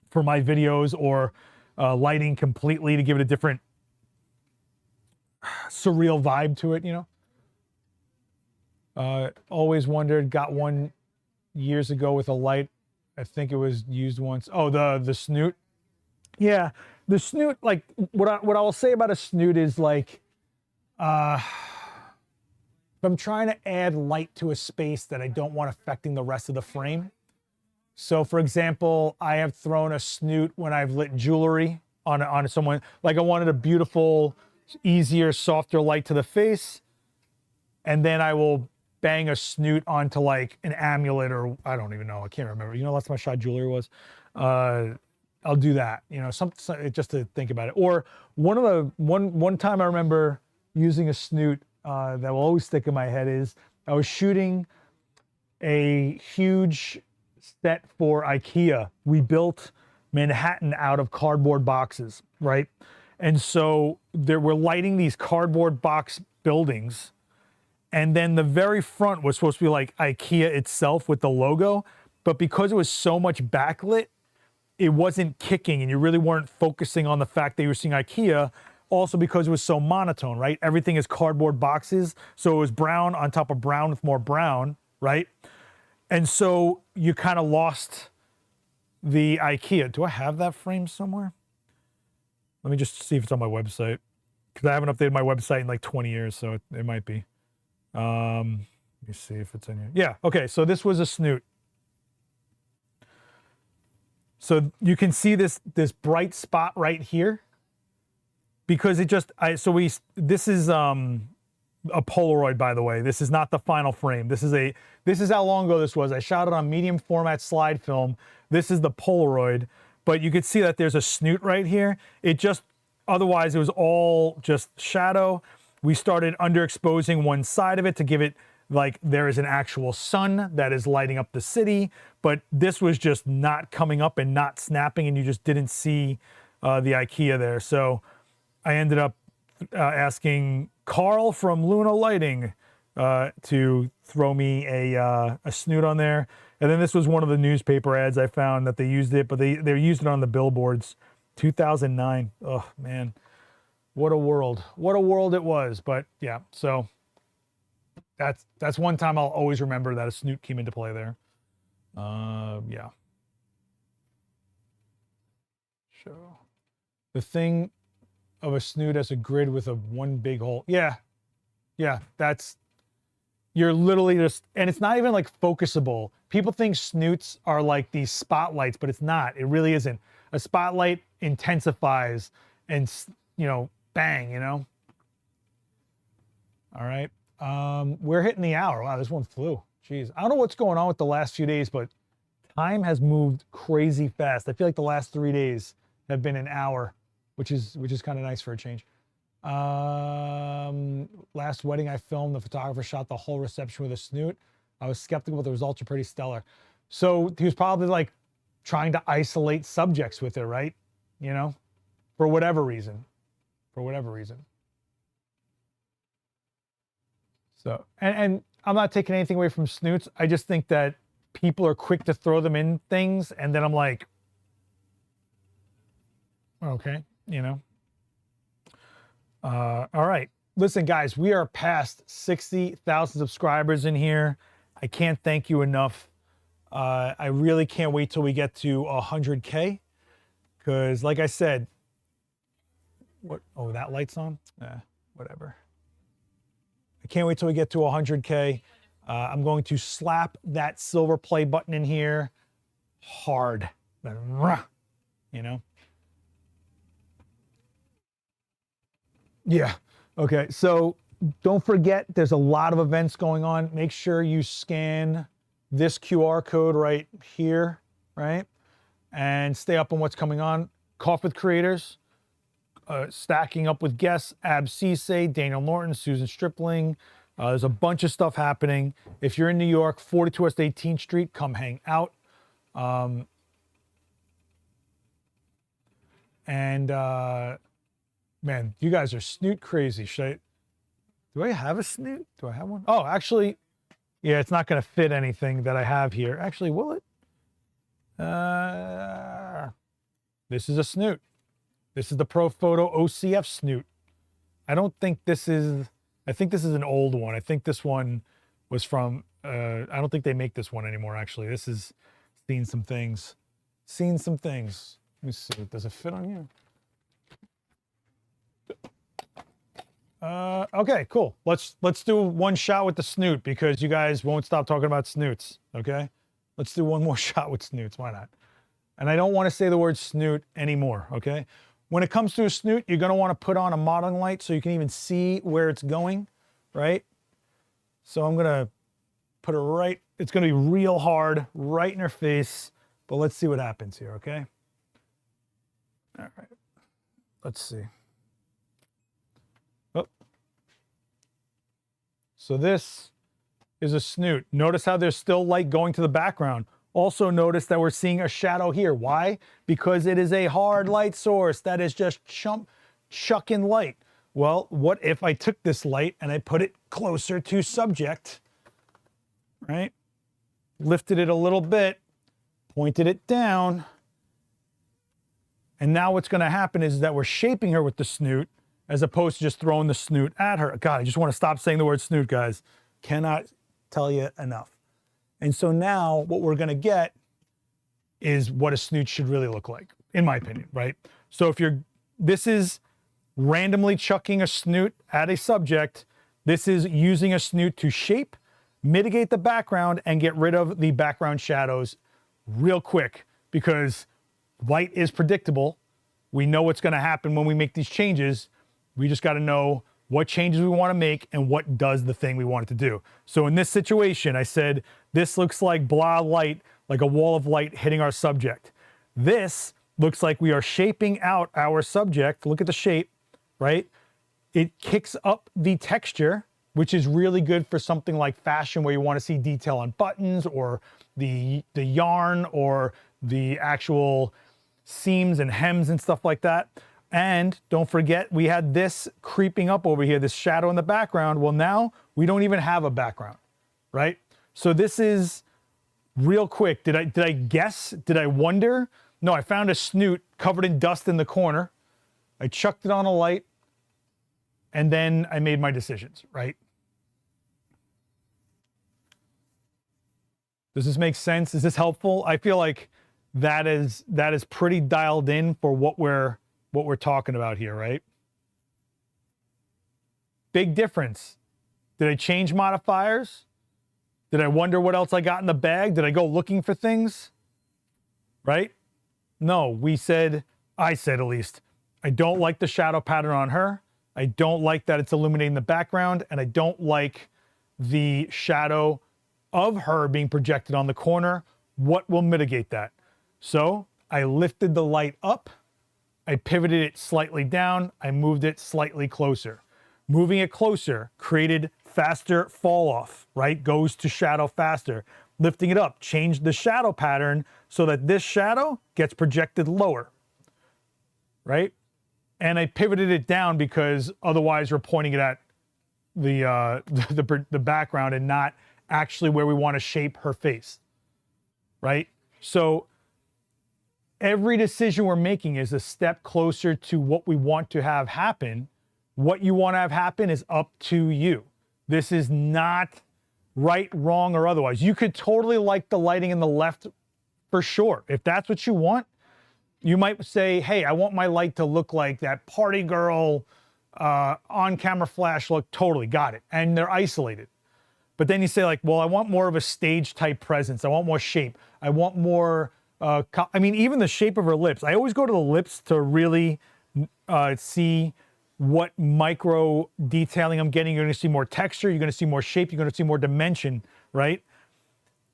Speaker 1: for my videos, or lighting completely to give it a different surreal vibe to it, you know? Always wondered, got one years ago with a light, I think it was used once. Oh, the Snoot. Yeah, the Snoot, like, what I will say about a Snoot is like, if I'm trying to add light to a space that I don't want affecting the rest of the frame. So for example, I have thrown a Snoot when I've lit jewelry on someone, like I wanted a beautiful, easier, softer light to the face, and then I will bang a Snoot onto like an amulet, or I don't even know, I can't remember. You know, last time I shot jewelry was. I'll do that, you know, just to think about it. Or one time I remember using a Snoot that will always stick in my head is I was shooting a huge set for IKEA. We built Manhattan out of cardboard boxes, right? And so we're lighting these cardboard box buildings, and then the very front was supposed to be like IKEA itself with the logo, but because it was so much backlit, it wasn't kicking, and you really weren't focusing on the fact that you were seeing IKEA. Also because it was so monotone, right? Everything is cardboard boxes, so it was brown on top of brown with more brown, right? And so you kind of lost the IKEA. Do I have that frame somewhere? Let me just see if it's on my website, because I haven't updated my website in like 20 years, so it might be. Let me see if it's in here. Yeah, okay, so this was a Snoot. So you can see this bright spot right here because it just, this is a Polaroid, by the way. This is not the final frame. This is how long ago this was. I shot it on medium format slide film. This is the Polaroid, but you could see that there's a snoot right here. Otherwise it was all just shadow. We started underexposing one side of it to give it like there is an actual sun that is lighting up the city, but this was just not coming up and not snapping, and you just didn't see the IKEA there. So I ended up asking Carl from Luna Lighting to throw me a snoot on there. And then this was one of the newspaper ads I found that they used it, but they used it on the billboards. 2009. Oh man, what a world! What a world it was. But yeah, so that's one time I'll always remember that a snoot came into play there. Yeah. Show the thing of a snoot as a grid with one big hole. Yeah, you're literally just, and it's not even like focusable. People think snoots are like these spotlights, but it's not. It really isn't. A spotlight intensifies and, bang, All right. We're hitting the hour. Wow, this one flew. Jeez. I don't know what's going on with the last few days, but time has moved crazy fast. I feel like the last 3 days have been an hour, which is kind of nice for a change. Last wedding I filmed, the photographer shot the whole reception with a snoot. I was skeptical, but the results are pretty stellar. So he was probably like trying to isolate subjects with it, right? For whatever reason. So, and I'm not taking anything away from snoots. I just think that people are quick to throw them in things, and then I'm like, okay, all right. Listen, guys, we are past 60,000 subscribers in here. I can't thank you enough. I really can't wait till we get to 100K, because like I said, that light's on? Whatever. I can't wait till we get to 100K. I'm going to slap that silver play button in here hard. Yeah. Okay. So don't forget, there's a lot of events going on. Make sure you scan this QR code right here, right? And stay up on what's coming on. Cough with Creators, Stacking Up with Guests, Ab Cisse, Daniel Norton, Susan Stripling. There's a bunch of stuff happening. If you're in New York, 42 West 18th Street, come hang out. Man, you guys are snoot crazy. Do I have a snoot? Do I have one? Oh, actually, yeah, it's not going to fit anything that I have here. Actually, will it? This is a snoot. This is the Profoto OCF snoot. I think this is an old one. I think this one was from, I don't think they make this one anymore, actually. This is seen some things. Let me see, does it fit on here? Okay, cool. Let's do one shot with the snoot, because you guys won't stop talking about snoots, okay? Let's do one more shot with snoots, why not? And I don't want to say the word snoot anymore, okay? When it comes to a snoot, you're going to want to put on a modeling light so you can even see where it's going, right? So I'm going to put it it's going to be real hard, right in her face, but let's see what happens here, okay? All right, let's see. Oh. So this is a snoot. Notice how there's still light going to the background. Also notice that we're seeing a shadow here. Why? Because it is a hard light source that is just chucking light. Well, what if I took this light and I put it closer to subject, right? Lifted it a little bit, pointed it down, and now what's going to happen is that we're shaping her with the snoot as opposed to just throwing the snoot at her. God, I just want to stop saying the word snoot, guys. Cannot tell you enough. And so now what we're going to get is what a snoot should really look like, in my opinion, right? So this is randomly chucking a snoot at a subject. This is using a snoot to shape, mitigate the background, and get rid of the background shadows real quick, because Light is predictable. We know what's going to happen when we make these changes. We just got to know what changes we want to make and what does the thing we want it to do. So in this situation, I said, this looks like blah light, like a wall of light hitting our subject. This looks like we are shaping out our subject. Look at the shape, right? It kicks up the texture, which is really good for something like fashion where you want to see detail on buttons or the yarn or the actual seams and hems and stuff like that. And don't forget, we had this creeping up over here, this shadow in the background. Well, now we don't even have a background, right? So this is real quick. Did I guess? Did I wonder? No, I found a snoot covered in dust in the corner. I chucked it on a light, and then I made my decisions, right? Does this make sense? Is this helpful? I feel like that is pretty dialed in for what we're talking about here, right? Big difference. Did I change modifiers? Did I wonder what else I got in the bag? Did I go looking for things? Right? No, I said at least, I don't like the shadow pattern on her. I don't like that it's illuminating the background, and I don't like the shadow of her being projected on the corner. What will mitigate that? So I lifted the light up, I pivoted it slightly down, I moved it slightly closer. Moving it closer created faster fall off, right? Goes to shadow faster. Lifting it up changed the shadow pattern so that this shadow gets projected lower, right? And I pivoted it down because otherwise we're pointing it at the background and not actually where we want to shape her face, right? So every decision we're making is a step closer to what we want to have happen. What you want to have happen is up to you. This is not right, wrong, or otherwise. You could totally like the lighting in the left for sure. If that's what you want, you might say, hey, I want my light to look like that party girl on-camera flash look. Totally, got it. And they're isolated. But then you say like, well, I want more of a stage type presence. I want more shape. I want more, I mean, even the shape of her lips. I always go to the lips to really see what micro detailing I'm getting. You're gonna see more texture, you're gonna see more shape, you're gonna see more dimension, right?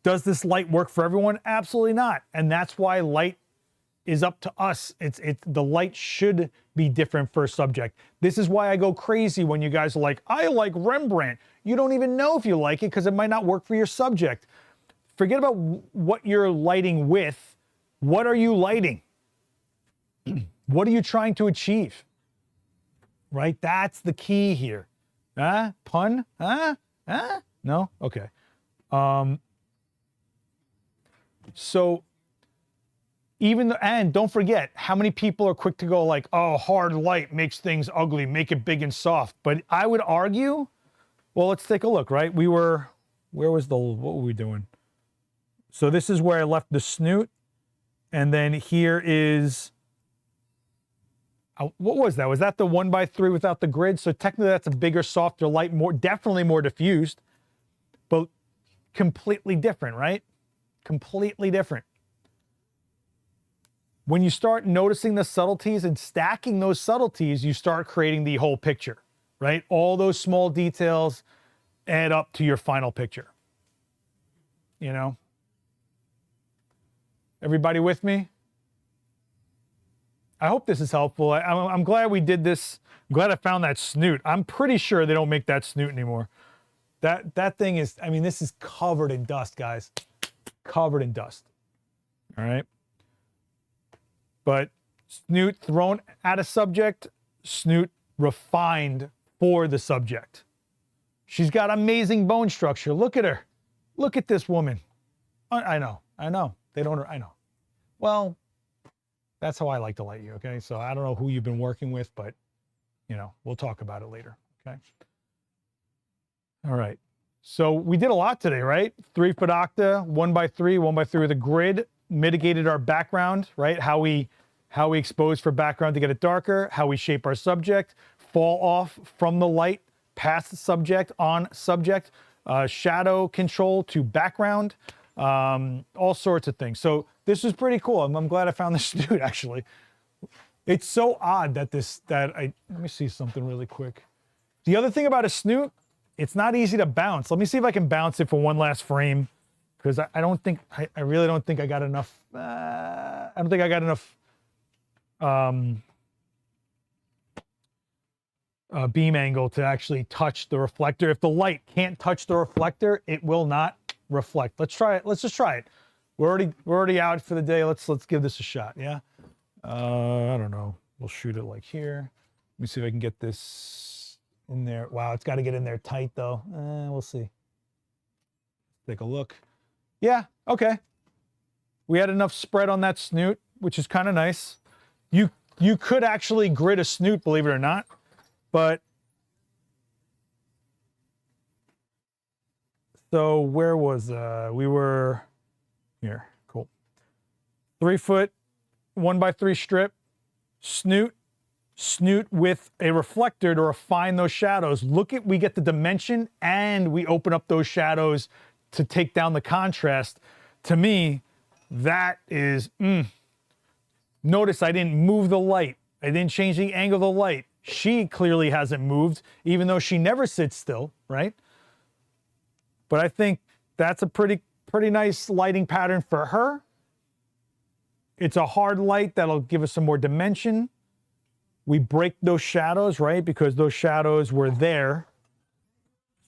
Speaker 1: Does this light work for everyone? Absolutely not. And that's why light is up to us. The light should be different for a subject. This is why I go crazy when you guys are like, I like Rembrandt. You don't even know if you like it because it might not work for your subject. Forget about what you're lighting with. What are you lighting? What are you trying to achieve? Right? That's the key here. Pun? No? Okay. So and don't forget how many people are quick to go like, oh, hard light makes things ugly, make it big and soft. But I would argue, well, let's take a look, right? What were we doing? So this is where I left the snoot. And then here is, what was that? Was that the 1x3 without the grid? So technically that's a bigger, softer light, definitely more diffused, but completely different, right? Completely different. When you start noticing the subtleties and stacking those subtleties, you start creating the whole picture, right? All those small details add up to your final picture. You know? Everybody with me? I hope this is helpful. I'm glad we did this. I'm glad I found that snoot. I'm pretty sure they don't make that snoot anymore. That thing is, I mean, this is covered in dust, guys. Covered in dust. All right? But snoot thrown at a subject, snoot refined for the subject. She's got amazing bone structure. Look at her. Look at this woman. I know. They don't, I know. Well, that's how I like to light you, okay? So I don't know who you've been working with, but, you know, we'll talk about it later, okay? All right. So we did a lot today, right? 3-foot octa, 1x3, 1x3 with a grid, mitigated our background, right? How we expose for background to get it darker, how we shape our subject, fall off from the light, past the subject, on subject, shadow control to background, all sorts of things. So this was pretty cool. I'm glad I found this Snoot actually. It's so odd that let me see something really quick. The other thing about a Snoot, it's not easy to bounce. Let me see if I can bounce it for one last frame, because I really don't think I got enough. I don't think I got enough beam angle to actually touch the reflector. If the light can't touch the reflector, it will not reflect. Let's try it. Let's just try it. We're already out for the day. Let's give this a shot. Yeah. I don't know. We'll shoot it like here. Let me see if I can get this in there. Wow, it's got to get in there tight though. We'll see. Take a look. Yeah, okay. We had enough spread on that Snoot, which is kind of nice. You could actually grid a Snoot, believe it or not, but so where was we were here. Cool. 3 foot 1x3 strip, Snoot with a reflector to refine those shadows. We get the dimension and we open up those shadows to take down the contrast. To me, that is, Notice I didn't move the light. I didn't change the angle of the light. She clearly hasn't moved, even though she never sits still, right? But I think that's a pretty nice lighting pattern for her. It's a hard light that'll give us some more dimension. We break those shadows, right? Because those shadows were there.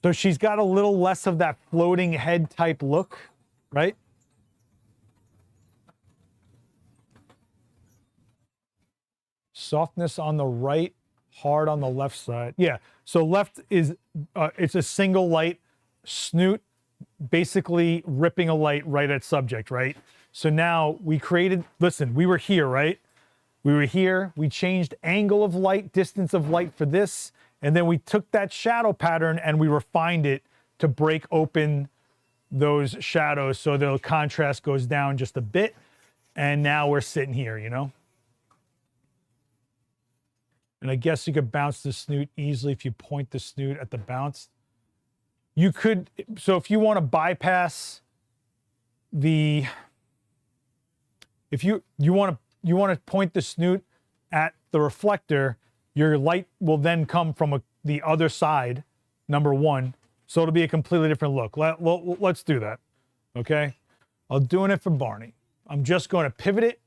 Speaker 1: So she's got a little less of that floating head type look, right? Softness on the right, hard on the left side. Yeah, so left is, it's a single light, Snoot, basically ripping a light right at subject, right? So now we created, listen, we were here, right? We were here, we changed angle of light, distance of light for this, and then we took that shadow pattern and we refined it to break open those shadows so the contrast goes down just a bit. And now we're sitting here, you know? And I guess you could bounce the Snoot easily if you point the Snoot at the bounce. You could, so if you want to bypass the, if you want to point the Snoot at the reflector, your light will then come from the other side, number one. So it'll be a completely different look. Let's do that, okay? I'm doing it for Barney. I'm just going to pivot it.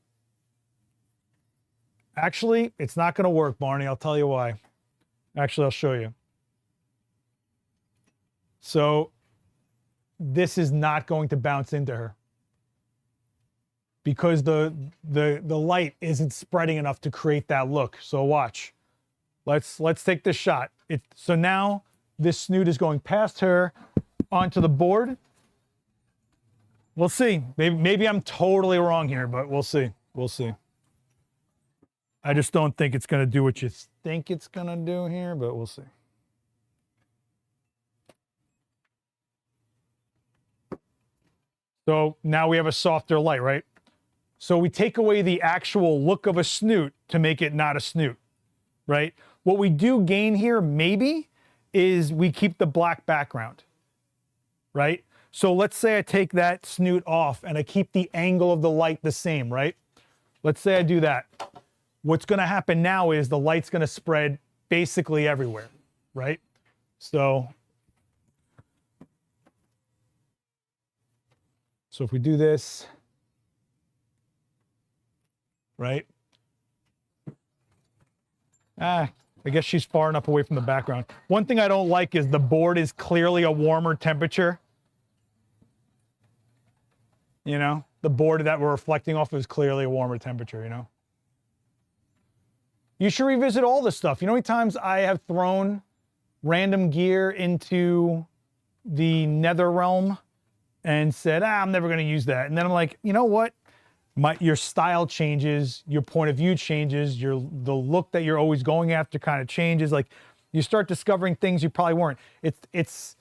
Speaker 1: Actually, it's not going to work, Barney. I'll tell you why. Actually, I'll show you. So this is not going to bounce into her because the light isn't spreading enough to create that look. So watch. Let's take this shot. So now this Snoot is going past her onto the board. We'll see. Maybe I'm totally wrong here, but we'll see. We'll see. I just don't think it's going to do what you think it's going to do here, but we'll see. So now we have a softer light, right? So we take away the actual look of a Snoot to make it not a Snoot, right? What we do gain here, maybe, is we keep the black background, right? So let's say I take that Snoot off and I keep the angle of the light the same, right? Let's say I do that. What's going to happen now is the light's going to spread basically everywhere, right? So if we do this, right? I guess she's far enough away from the background. One thing I don't like is the board is clearly a warmer temperature. You know, the board that we're reflecting off is clearly a warmer temperature, you know? You should revisit all this stuff. You know how many times I have thrown random gear into the nether realm and said, I'm never going to use that. And then I'm like, you know what? Your style changes, your point of view changes, the look that you're always going after kind of changes. Like you start discovering things you probably weren't. It's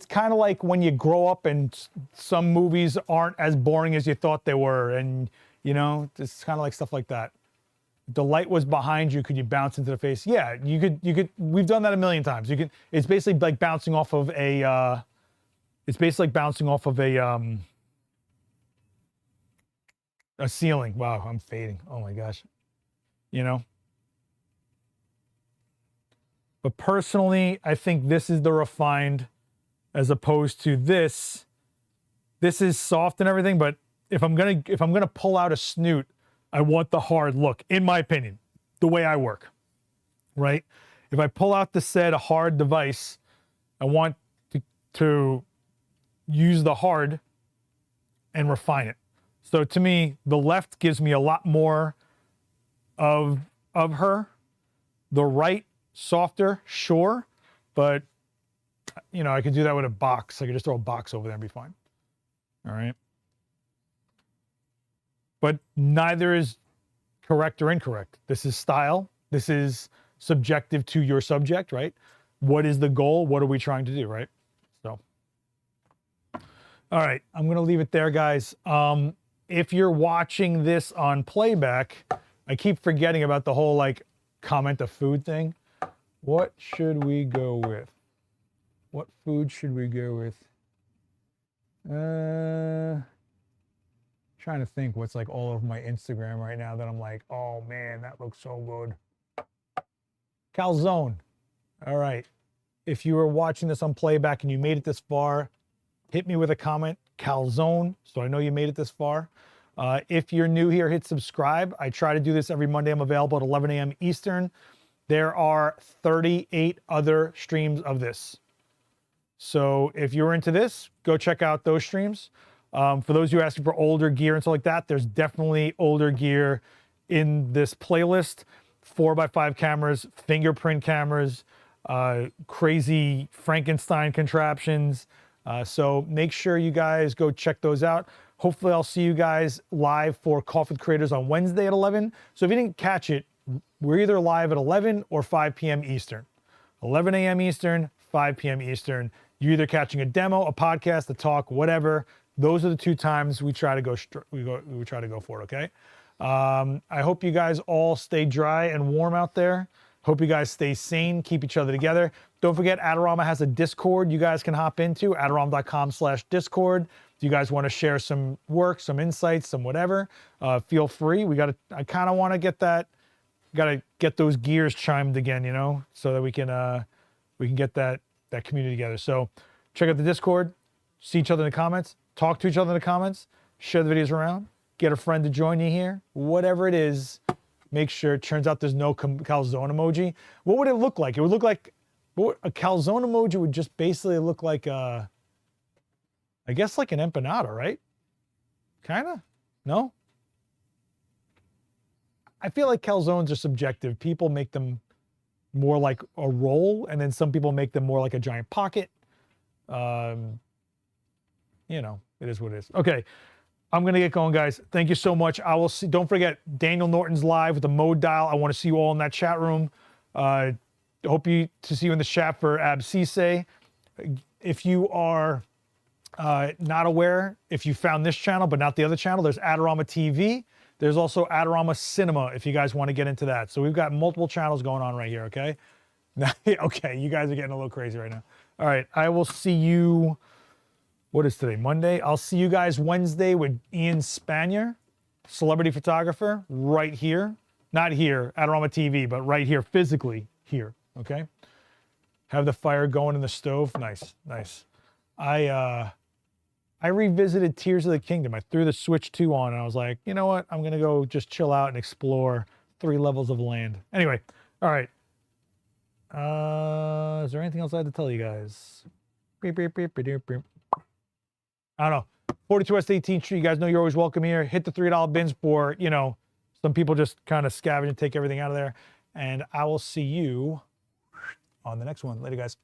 Speaker 1: kind of like when you grow up and some movies aren't as boring as you thought they were. And you know, it's kind of like stuff like that. The light was behind you, could you bounce into the face? Yeah, you could, we've done that a million times. It's basically like bouncing off of a, A ceiling. Wow, I'm fading. Oh my gosh. You know? But personally, I think this is the refined as opposed to this. This is soft and everything, but if I'm gonna pull out a Snoot, I want the hard look, in my opinion, the way I work, right? If I pull out the said hard device, I want to use the hard and refine it. So to me, the left gives me a lot more of her. The right, softer, sure, but you know, I could do that with a box. I could just throw a box over there and be fine. All right. But neither is correct or incorrect. This is style. This is subjective to your subject, right? What is the goal? What are we trying to do, right? So, all right, I'm going to leave it there, guys. If you're watching this on playback, I keep forgetting about the whole like comment a food thing. What should we go with? What food should we go with? Trying to think what's like all over my Instagram right now that I'm like, oh man, that looks so good. Calzone. All right. If you were watching this on playback and you made it this far, hit me with a comment, calzone, so I know you made it this far. If you're new here, hit subscribe. I try to do this every Monday. I'm available at 11 a.m. Eastern. There are 38 other streams of this. So if you're into this, go check out those streams. For those who are asking for older gear and stuff like that, there's definitely older gear in this playlist. 4x5 cameras, fingerprint cameras, crazy Frankenstein contraptions. So make sure you guys go check those out. Hopefully I'll see you guys live for Coffee with Creators on Wednesday at 11. So if you didn't catch it, we're either live at 11 or 5 p.m. Eastern. 11 a.m. Eastern, 5 p.m. Eastern. You're either catching a demo, a podcast, a talk, whatever. Those are the two times we try to go. We try to go for it. Okay. I hope you guys all stay dry and warm out there. Hope you guys stay sane, keep each other together. Don't forget, Adorama has a Discord you guys can hop into, adorama.com/Discord. If you guys want to share some work, some insights, some whatever, feel free. I kind of want to get that, got to get those gears chimed again, you know, so that we can get that community together. So check out the Discord, see each other in the comments, talk to each other in the comments, share the videos around, get a friend to join you here, whatever it is. Make sure, it turns out there's no calzone emoji. What would it look like? It would look like, a calzone emoji would just basically look like, I guess like an empanada, right? Kind of? No? I feel like calzones are subjective. People make them more like a roll, and then some people make them more like a giant pocket. You know, it is what it is. Okay. I'm going to get going, guys. Thank you so much. I will see. Don't forget, Daniel Norton's live with the mode dial. I want to see you all in that chat room. Hope to see you in the chat for Abscisse. If you are not aware, if you found this channel but not the other channel, there's Adorama TV. There's also Adorama Cinema if you guys want to get into that. So we've got multiple channels going on right here, okay? Okay, you guys are getting a little crazy right now. All right, I will see you... What is today? Monday? I'll see you guys Wednesday with Ian Spanier, celebrity photographer, right here. Not here, Adorama TV, but right here, physically here, okay? Have the fire going in the stove. Nice, nice. I revisited Tears of the Kingdom. I threw the Switch 2 on, and I was like, you know what? I'm going to go just chill out and explore 3 levels of land. Anyway, all right. Is there anything else I had to tell you guys? Beep, beep, beep, beep, beep. I don't know. 42 West 18th Street. You guys know you're always welcome here. Hit the $3 bins for, you know, some people just kind of scavenge and take everything out of there. And I will see you on the next one. Later, guys.